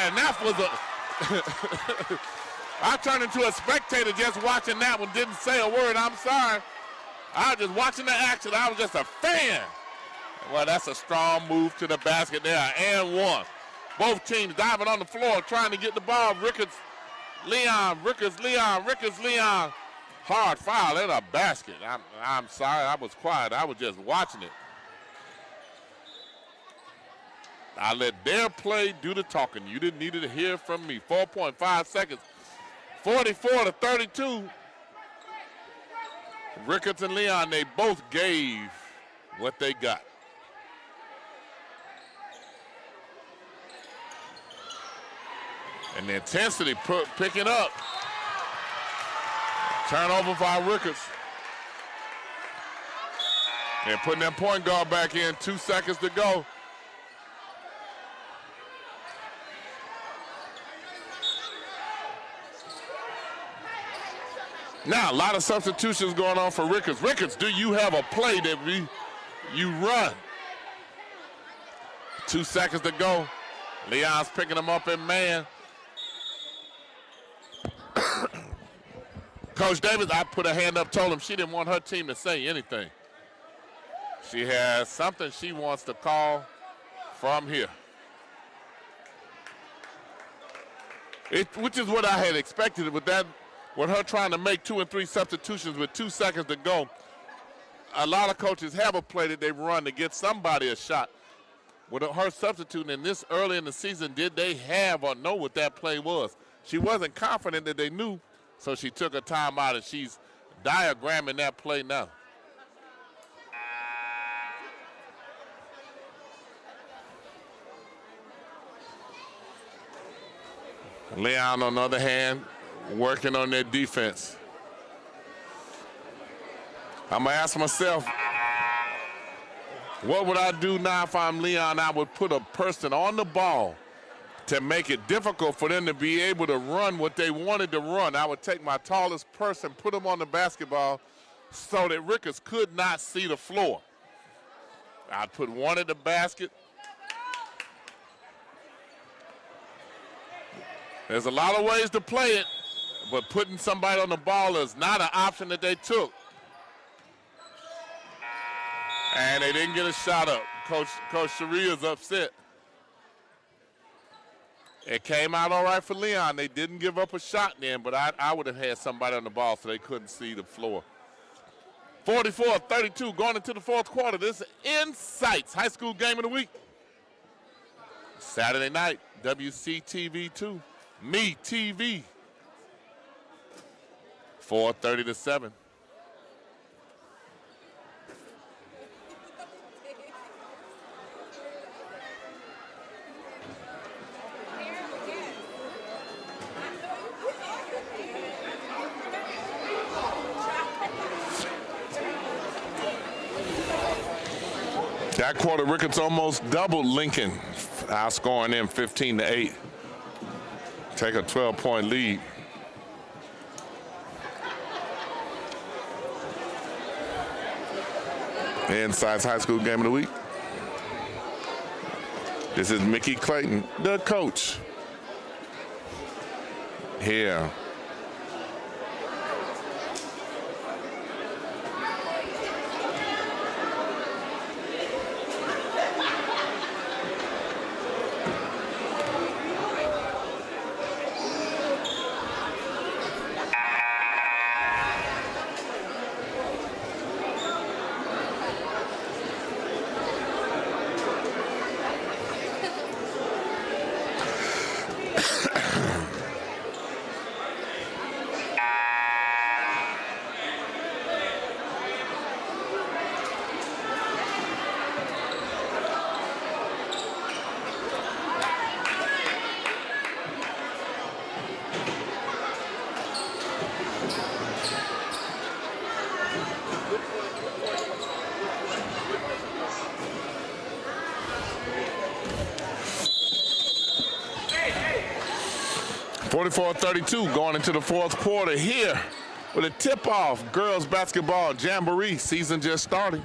And that was I turned into a spectator just watching that one, didn't say a word, I'm sorry. I was just watching the action, I was just a fan. Well, that's a strong move to the basket there, and one. Both teams diving on the floor, trying to get the ball. Rickards, Leon. Hard foul in a basket. I'm sorry, I was quiet, I was just watching it. I let their play do the talking. You didn't need to hear from me. 4.5 seconds. 44-32. Rickards and Leon, they both gave what they got. And the intensity picking up. Turnover by Rickards. And putting that point guard back in, 2 seconds to go. Now, a lot of substitutions going on for Rickards. Rickards, do you have a play that you run? 2 seconds to go. Leon's picking him up in man. Coach Davis, I put a hand up, told him she didn't want her team to say anything. She has something she wants to call from here. Which is what I had expected with that. With her trying to make 2 and 3 substitutions with 2 seconds to go, a lot of coaches have a play that they run to get somebody a shot. With her substituting in this early in the season, did they have or know what that play was? She wasn't confident that they knew, so she took a timeout, and she's diagramming that play now. Leon, on the other hand, working on their defense. I'm gonna ask myself, what would I do now if I'm Leon? I would put a person on the ball to make it difficult for them to be able to run what they wanted to run. I would take my tallest person, put them on the basketball so that Rickards could not see the floor. I'd put one at the basket. There's a lot of ways to play it, but putting somebody on the ball is not an option that they took. And they didn't get a shot up. Coach Sharia's upset. It came out all right for Leon. They didn't give up a shot then, but I would have had somebody on the ball so they couldn't see the floor. 44-32 going into the fourth quarter. This is Insights High School Game of the Week. Saturday night, WCTV2, Me TV. 4:30-7. That quarter, Rickards almost doubled Lincoln, outscoring them 15-8. Take a 12-point lead. Insights High School Game of the Week. This is Mickey Clayton, the coach. Here. .44-32 going into the fourth quarter here with a tip-off. Girls basketball Jamboree season just starting.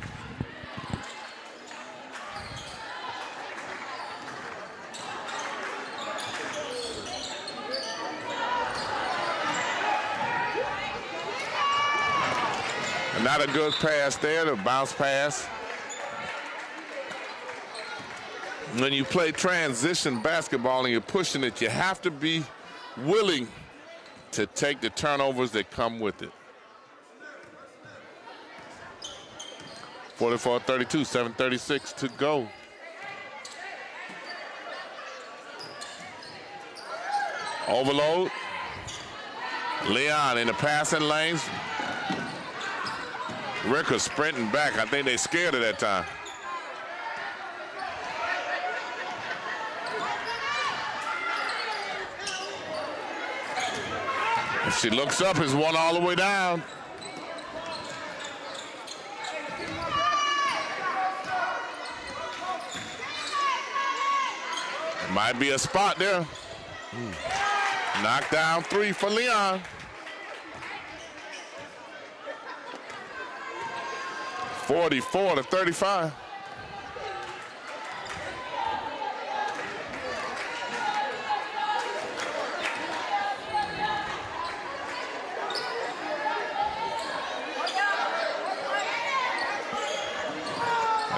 Not a good pass there, the bounce pass. When you play transition basketball and you're pushing it, you have to be willing to take the turnovers that come with it. 44-32, 7:36 to go. Overload. Leon in the passing lanes. Rickards sprinting back. I think they scared her that time. If she looks up, it's one all the way down. Might be a spot there. Knockdown three for Leon. 44-35.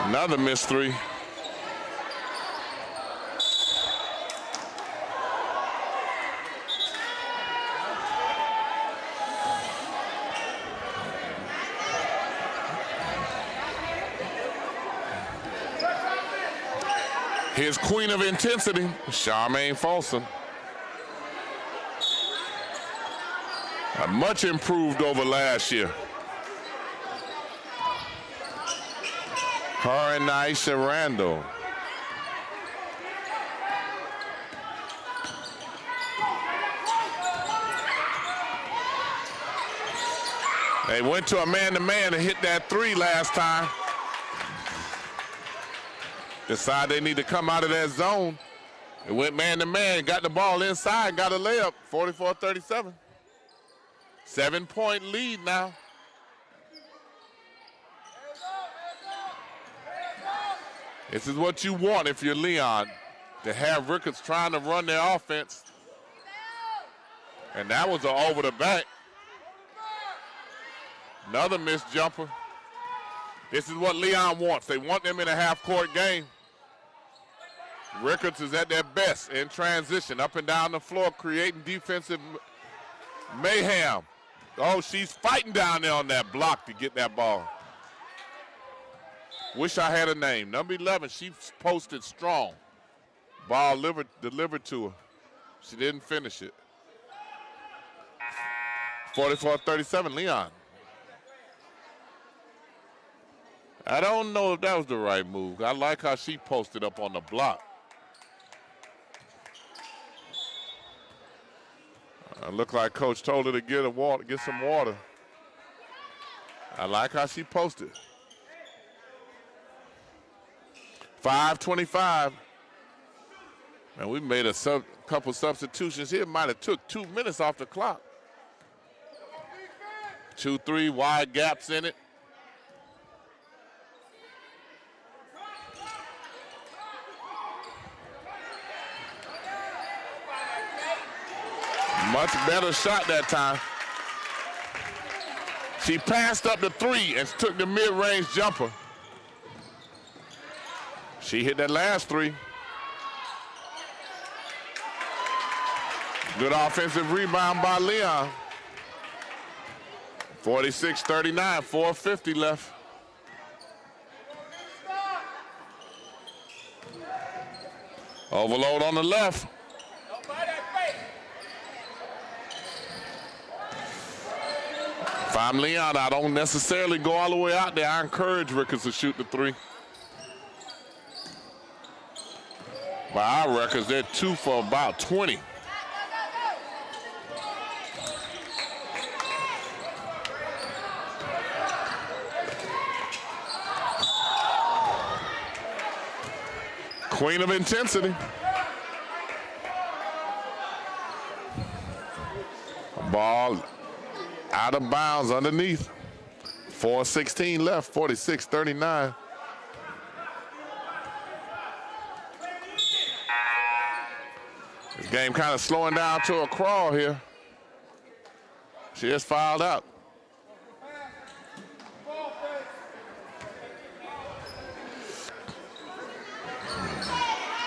Another missed three. Here's Queen of Intensity, Charmaine Folsom. Much improved over last year. Her and Aisha Randall. They went to a man-to-man and hit that three last time. Decide they need to come out of that zone. It went man-to-man, got the ball inside, got a layup, 44-37. 7-point lead now. This is what you want if you're Leon, to have Rickards trying to run their offense. And that was an over the back. Another missed jumper. This is what Leon wants. They want them in a half-court game. Rickards is at their best in transition, up and down the floor, creating defensive mayhem. Oh, she's fighting down there on that block to get that ball. Wish I had a name. Number 11, she posted strong. Ball delivered to her. She didn't finish it. 44-37, Leon. I don't know if that was the right move. I like how she posted up on the block. Looked like Coach told her to get some water. I like how she posted. 5:25. And we made a couple substitutions here. Might have took 2 minutes off the clock. 2-3 wide gaps in it. Much better shot that time. She passed up the 3 and took the mid-range jumper. She hit that last 3. Good offensive rebound by Leon. 46-39, 4:50 left. Overload on the left. If I'm Leon, I don't necessarily go all the way out there. I encourage Rickards to shoot the 3. By our records, they're 2 for about 20. Queen of intensity. Ball out of bounds underneath. 4:16 left, 46-39. This game kind of slowing down to a crawl here. She just fouled out.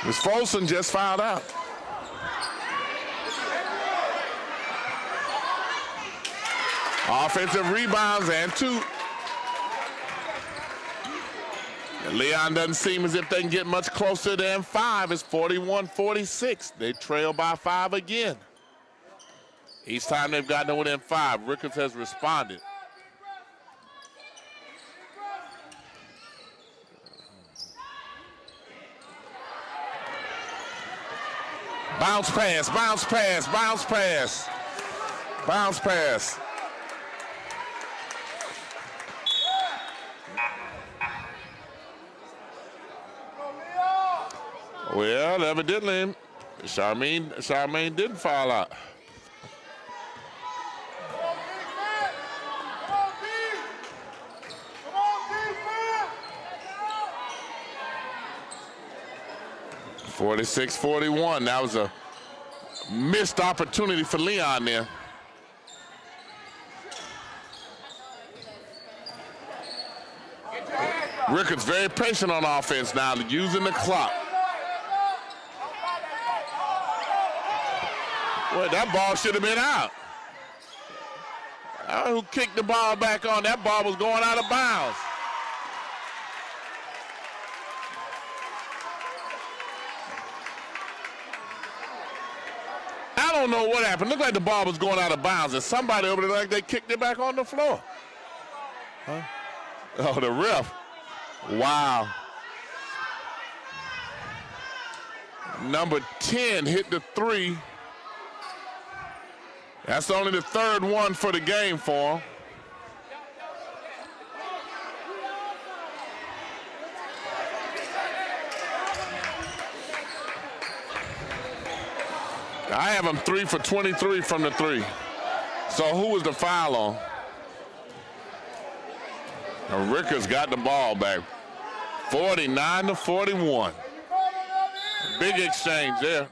Miss Folsom just fouled out. Offensive rebounds and 2. And Leon doesn't seem as if they can get much closer than 5. It's 41-46. They trail by 5 again. Each time they've gotten within 5, Rickards has responded. Bounce pass, bounce pass, bounce pass. Bounce pass. Well, evidently, Charmaine didn't foul out. Come on, 46-41. That was a missed opportunity for Leon there. Rickards very patient on offense now, using the clock. Well, that ball should have been out. I don't know who kicked the ball back on. That ball was going out of bounds. I don't know what happened. Looked like the ball was going out of bounds, and somebody over there, like they kicked it back on the floor. Huh? Oh, the ref. Wow. Number 10 hit the 3. That's only the 3rd one for the game for him. I have him 3 for 23 from the 3. So who was the foul on? And Rickards got the ball back. 49-41. Big exchange there.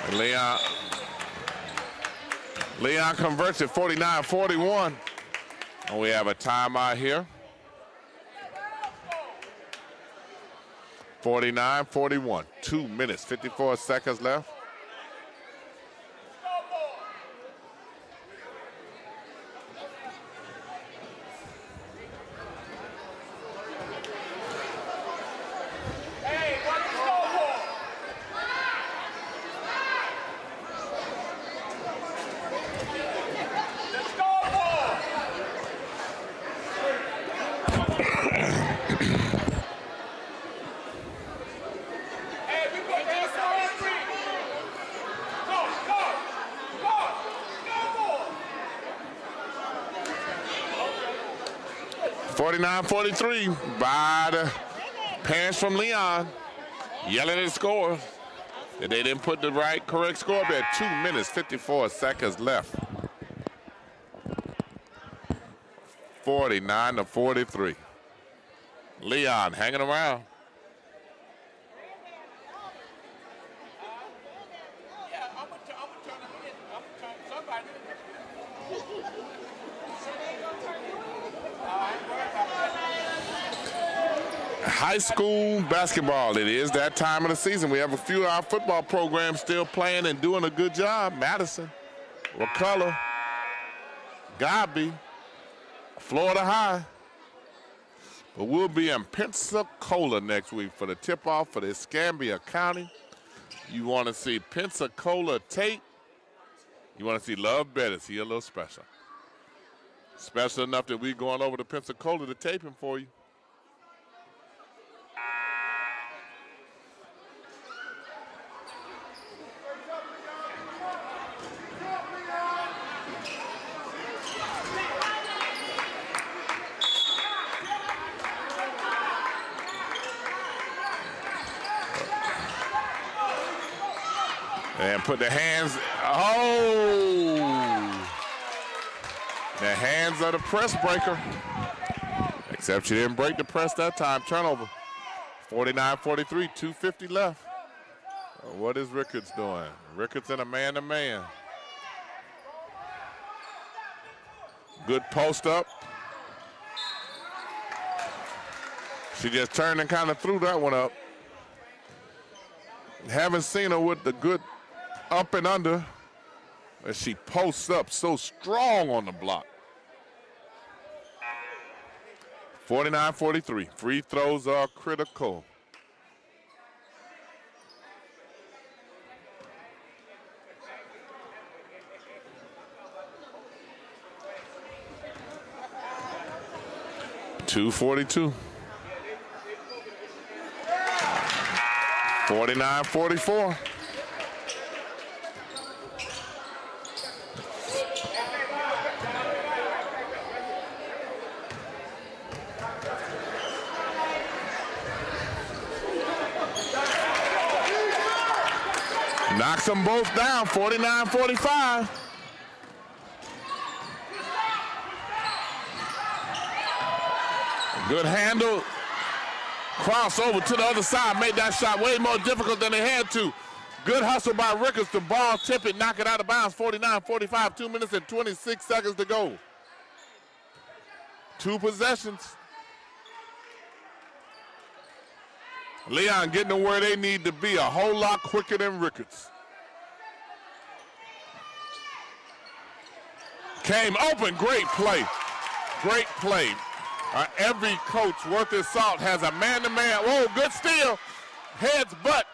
And Leon converts it 49-41. And we have a timeout here. 49-41. 2 minutes, 54 seconds left. Hey, what's the scoreboard? 49-43 by the parents from Leon, yelling at the score. They didn't put the correct score there. 2 minutes, 54 seconds left. 49-43. Leon hanging around. High school basketball, it is that time of the season. We have a few of our football programs still playing and doing a good job. Madison, Wakulla, Godby, Florida High. But we'll be in Pensacola next week for the tip-off for the Escambia County. You want to see Pensacola tape. You want to see Love Bettis. He a little special. Special enough that we're going over to Pensacola to tape him for you. And put the hands, the hands of the press breaker. Except she didn't break the press that time. Turnover. 49-43, 2:50 left. What is Rickards doing? Rickards in a man-to-man. Good post up. She just turned and kind of threw that one up. Haven't seen her with the good up and under as she posts up so strong on the block. 49-43. Free throws are critical. .242. 49-44. Knocks them both down, 49-45. Good handle. Cross over to the other side, made that shot way more difficult than they had to. Good hustle by Rickards. The ball tip it, knock it out of bounds. 49-45, 2 minutes and 26 seconds to go. 2 possessions. Leon getting to where they need to be a whole lot quicker than Rickards. Came open, great play. Great play. Every coach worth his salt has a man-to-man. Whoa, good steal. Heads, butt.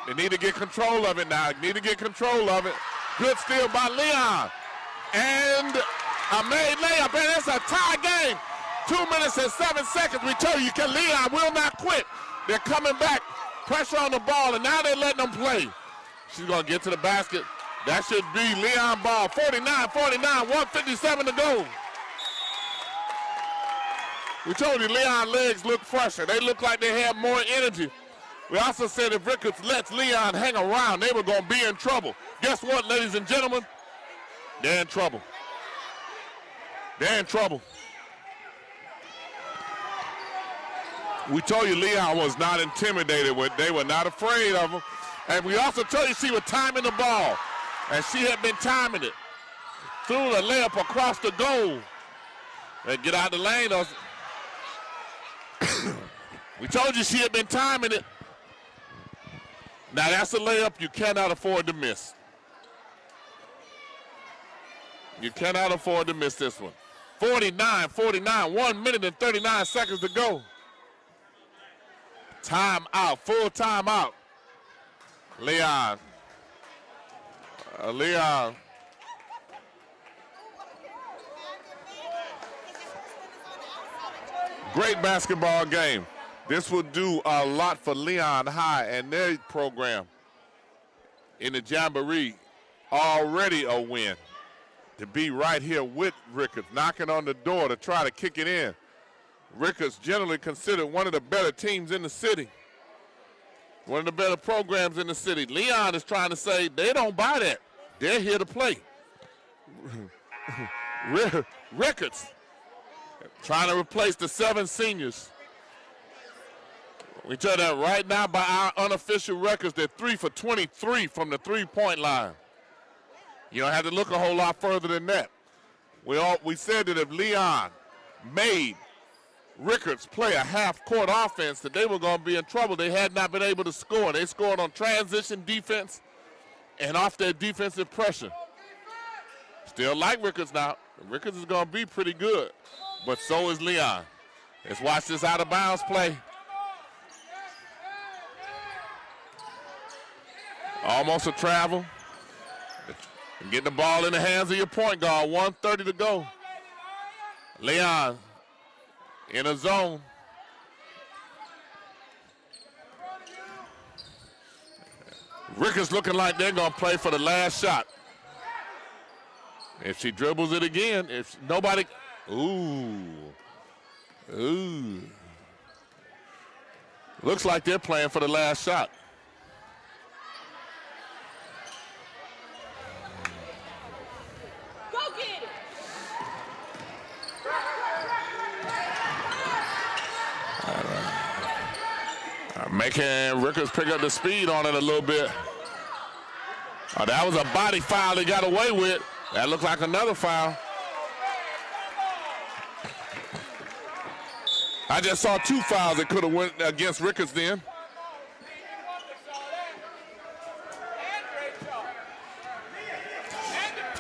They need to get control of it now. Need to get control of it. Good steal by Leon. And a made layup, and it's a tie game. 2 minutes and 7 seconds. We tell you, Leon will not quit. They're coming back. Pressure on the ball, and now they're letting them play. She's going to get to the basket. That should be Leon ball. 49-49, 1:57 to go. We told you Leon legs look fresher. They look like they have more energy. We also said if Rickards lets Leon hang around, they were going to be in trouble. Guess what, ladies and gentlemen? They're in trouble. They're in trouble. We told you Leon was not intimidated. They were not afraid of him. And we also told you she was timing the ball. And she had been timing it. Threw the layup across the goal. And get out the lane. We told you she had been timing it. Now that's a layup you cannot afford to miss. You cannot afford to miss this one. 49-49, 1 minute and 39 seconds to go. Time out, full time out. Leon. Leon. Great basketball game. This will do a lot for Leon High and their program in the Jamboree. Already a win. To be right here with Rickards, knocking on the door to try to kick it in. Rickards generally considered one of the better teams in the city. One of the better programs in the city. Leon is trying to say they don't buy that. They're here to play. Rickards trying to replace the 7 seniors. We tell that right now by our unofficial records, they're 3 for 23 from the three-point line. You don't have to look a whole lot further than that. We said that if Leon made Rickards play a half-court offense, that they were going to be in trouble. They had not been able to score. They scored on transition defense and off their defensive pressure. Still like Rickards now. Rickards is going to be pretty good, but so is Leon. Let's watch this out-of-bounds play. Almost a travel. Get the ball in the hands of your point guard. 1:30 to go. Leon in a zone. Rickards looking like they're going to play for the last shot. If she dribbles it again, if nobody, ooh. Looks like they're playing for the last shot. Making Rickards pick up the speed on it a little bit. Oh, that was a body foul they got away with. That looked like another foul. I just saw 2 fouls that could have went against Rickards then.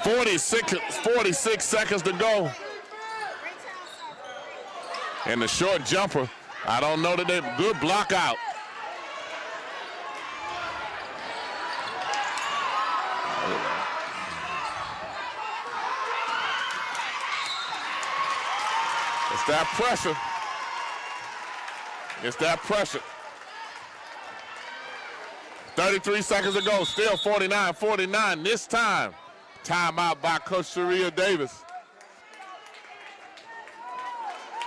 Forty-six seconds to go. And the short jumper, I don't know that they good block out. It's that pressure. It's that pressure. 33 seconds to go. Still 49-49. This time, timeout by Coach Sharia Davis.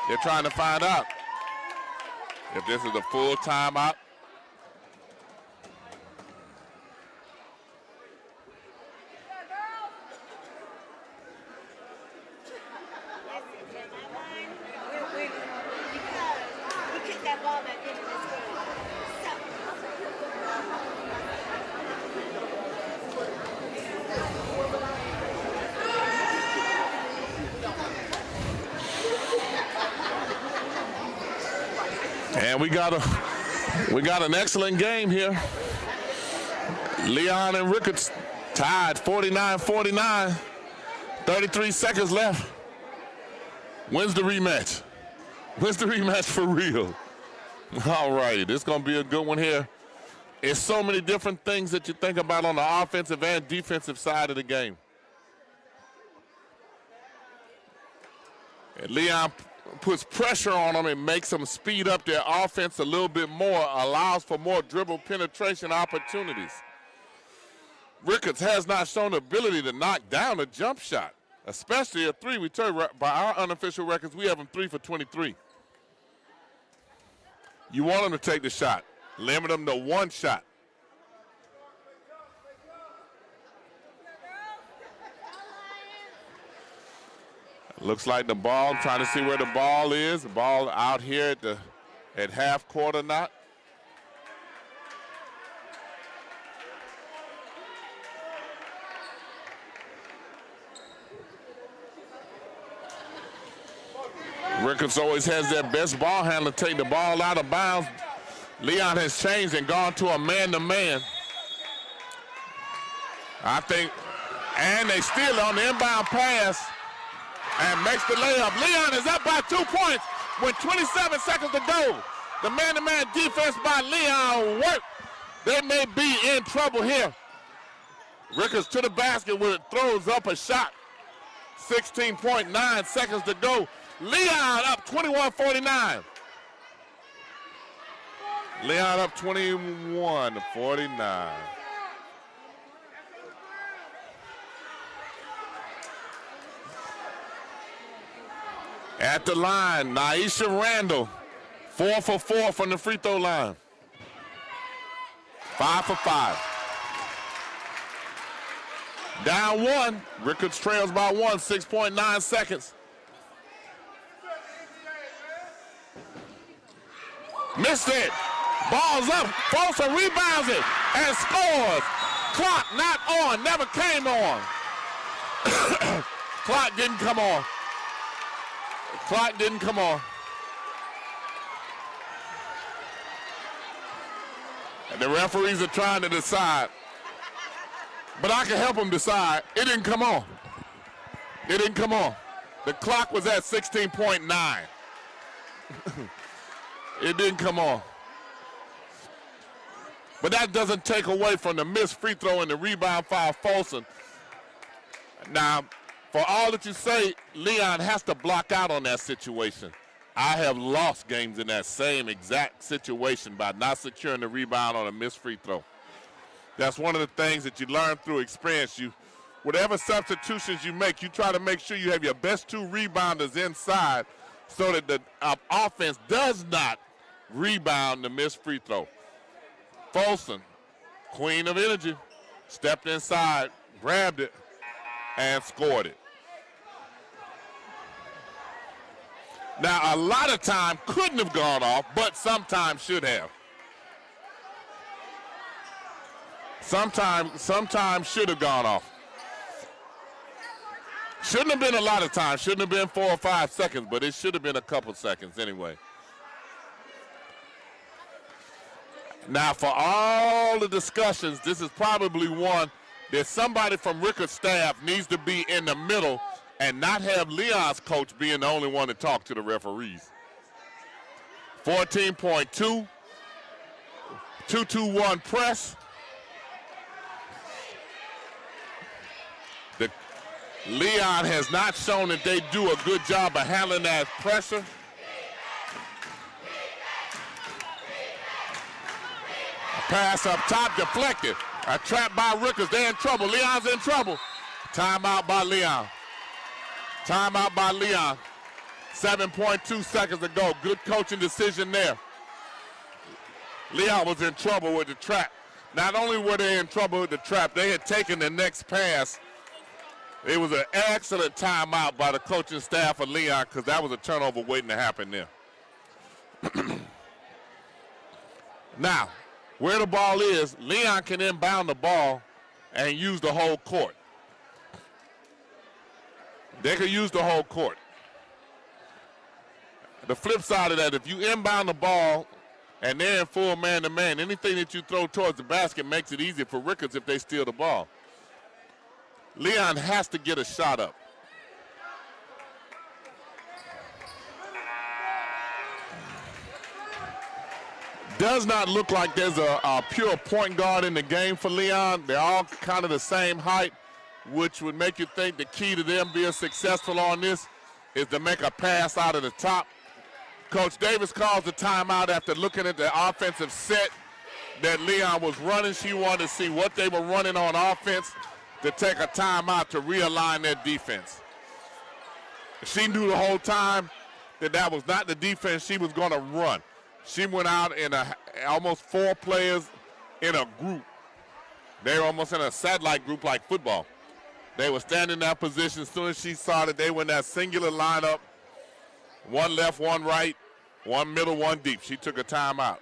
They're trying to find out if this is a full timeout. And we got an excellent game here. Leon and Rickards tied 49-49. 33 seconds left. When's the rematch? When's the rematch for real? All right, this is going to be a good one here. It's so many different things that you think about on the offensive and defensive side of the game. And Leon puts pressure on them and makes them speed up their offense a little bit more, allows for more dribble penetration opportunities. Rickards has not shown the ability to knock down a jump shot, especially a three. We turn by our unofficial records, we have him 3 for 23. You want him to take the shot. Limit him to 1 shot. Looks like the ball, trying to see where the ball is. The ball out here at half court or not. Rickards always has their best ball handler take the ball out of bounds. Leon has changed and gone to a man-to-man. I think, and they steal on the inbound pass and makes the layup. Leon is up by 2 points with 27 seconds to go. The man-to-man defense by Leon worked. They may be in trouble here. Rickards to the basket when it throws up a shot. 16.9 seconds to go. Leon up 21-49. Leon up 21-49. At the line, Naisha Randall, 4 for 4 from the free throw line. 5 for 5. Down 1. Rickards trails by 1, 6.9 seconds. Missed it. Ball's up. Folsom rebounds it and scores. Clock not on. Never came on. Clock didn't come on. Clock didn't come on. And the referees are trying to decide. But I can help them decide. It didn't come on. It didn't come on. The clock was at 16.9. It didn't come on. But that doesn't take away from the missed free throw and the rebound foul Folsom. Now, for all that you say, Leon has to block out on that situation. I have lost games in that same exact situation by not securing the rebound on a missed free throw. That's one of the things that you learn through experience. Whatever substitutions you make, you try to make sure you have your best 2 rebounders inside so that the offense does not rebound the missed free throw. Folsom, queen of energy, stepped inside, grabbed it, and scored it. Now, a lot of time couldn't have gone off, but sometimes should have. Sometimes should have gone off. Shouldn't have been a lot of time. Shouldn't have been 4 or 5 seconds, but it should have been a couple seconds anyway. Now, for all the discussions, this is probably one that somebody from Rickards' staff needs to be in the middle and not have Leon's coach being the only one to talk to the referees. 14.2, 2-2-1 press. Leon has not shown that they do a good job of handling that pressure. Pass up top, deflected. A trap by Rickards. They're in trouble. Leon's in trouble. Timeout by Leon. Timeout by Leon. 7.2 seconds to go. Good coaching decision there. Leon was in trouble with the trap. Not only were they in trouble with the trap, they had taken the next pass. It was an excellent timeout by the coaching staff of Leon because that was a turnover waiting to happen there. Now, where the ball is, Leon can inbound the ball and use the whole court. They can use the whole court. The flip side of that, if you inbound the ball and they're in full man-to-man, anything that you throw towards the basket makes it easier for Rickards if they steal the ball. Leon has to get a shot up. Does not look like there's a pure point guard in the game for Leon. They're all kind of the same height, which would make you think the key to them being successful on this is to make a pass out of the top. Coach Davis calls the timeout after looking at the offensive set that Leon was running. She wanted to see what they were running on offense to take a timeout to realign their defense. She knew the whole time that that was not the defense she was going to run. She went out in almost 4 players in a group. They were almost in a satellite group like football. They were standing in that position as soon as she saw that they were in that singular lineup. 1 left, 1 right, 1 middle, 1 deep. She took a timeout.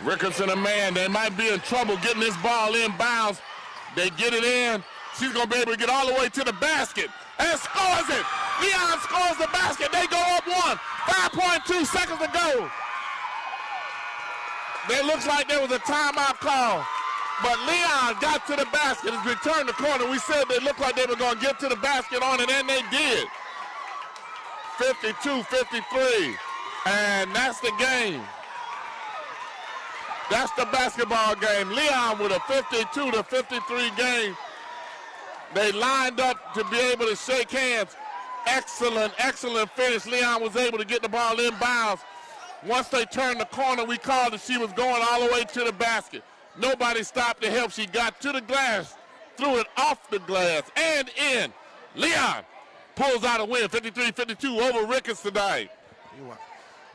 Rickards and a man. They might be in trouble getting this ball inbounds. They get it in. She's going to be able to get all the way to the basket and scores it. Leon scores the basket. They go up one. 5.2 seconds to go. It looks like there was a timeout call. But Leon got to the basket. Has returned the corner. We said they looked like they were going to get to the basket on it, and they did. 52-53. And that's the game. That's the basketball game. Leon with a 52-53 game. They lined up to be able to shake hands. Excellent, excellent finish. Leon was able to get the ball inbounds. Once they turned the corner, we called that she was going all the way to the basket. Nobody stopped to help. She got to the glass, threw it off the glass, and in. Leon pulls out a win, 53-52 over Rickards tonight.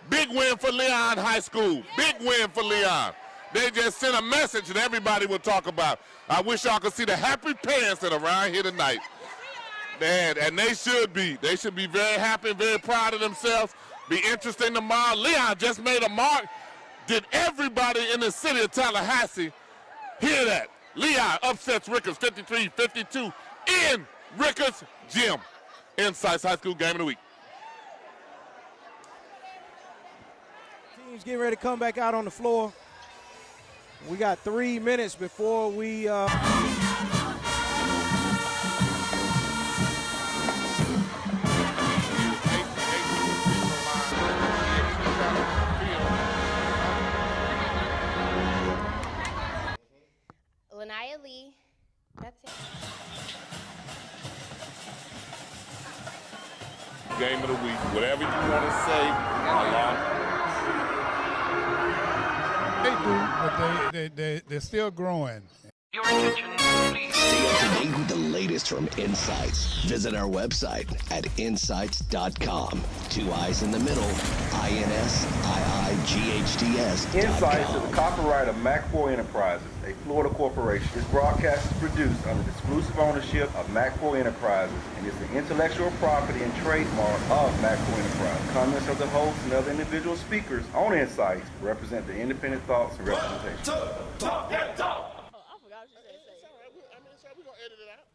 Big win for Leon High School. Big win for Leon. They just sent a message that everybody will talk about. I wish y'all could see the happy parents that are around here tonight. Man, and they should be. They should be very happy, very proud of themselves. Be interesting tomorrow. Leon just made a mark. Did everybody in the city of Tallahassee hear that? Leon upsets Rickards 53-52 in Rickards Gym. Insights High School Game of the Week. Teams getting ready to come back out on the floor. We got 3 minutes before we Lanaya Lee. That's it. Game of the week. Whatever you want to say. They do, but they're still growing. Your attention, please. Stay up to date with the latest from Insights. Visit our website at insights.com. 2 I's in the middle. INSIIGHTS. Insights is the copyright of Mac4 Enterprises, a Florida corporation. This broadcast is produced under the exclusive ownership of Mac4 Enterprises and is the intellectual property and trademark of Mac4 Enterprises. Comments of the host and other individual speakers on Insights represent the independent thoughts and representation. Talk. Oh, I forgot what you said. It's all right. We're going to edit it out.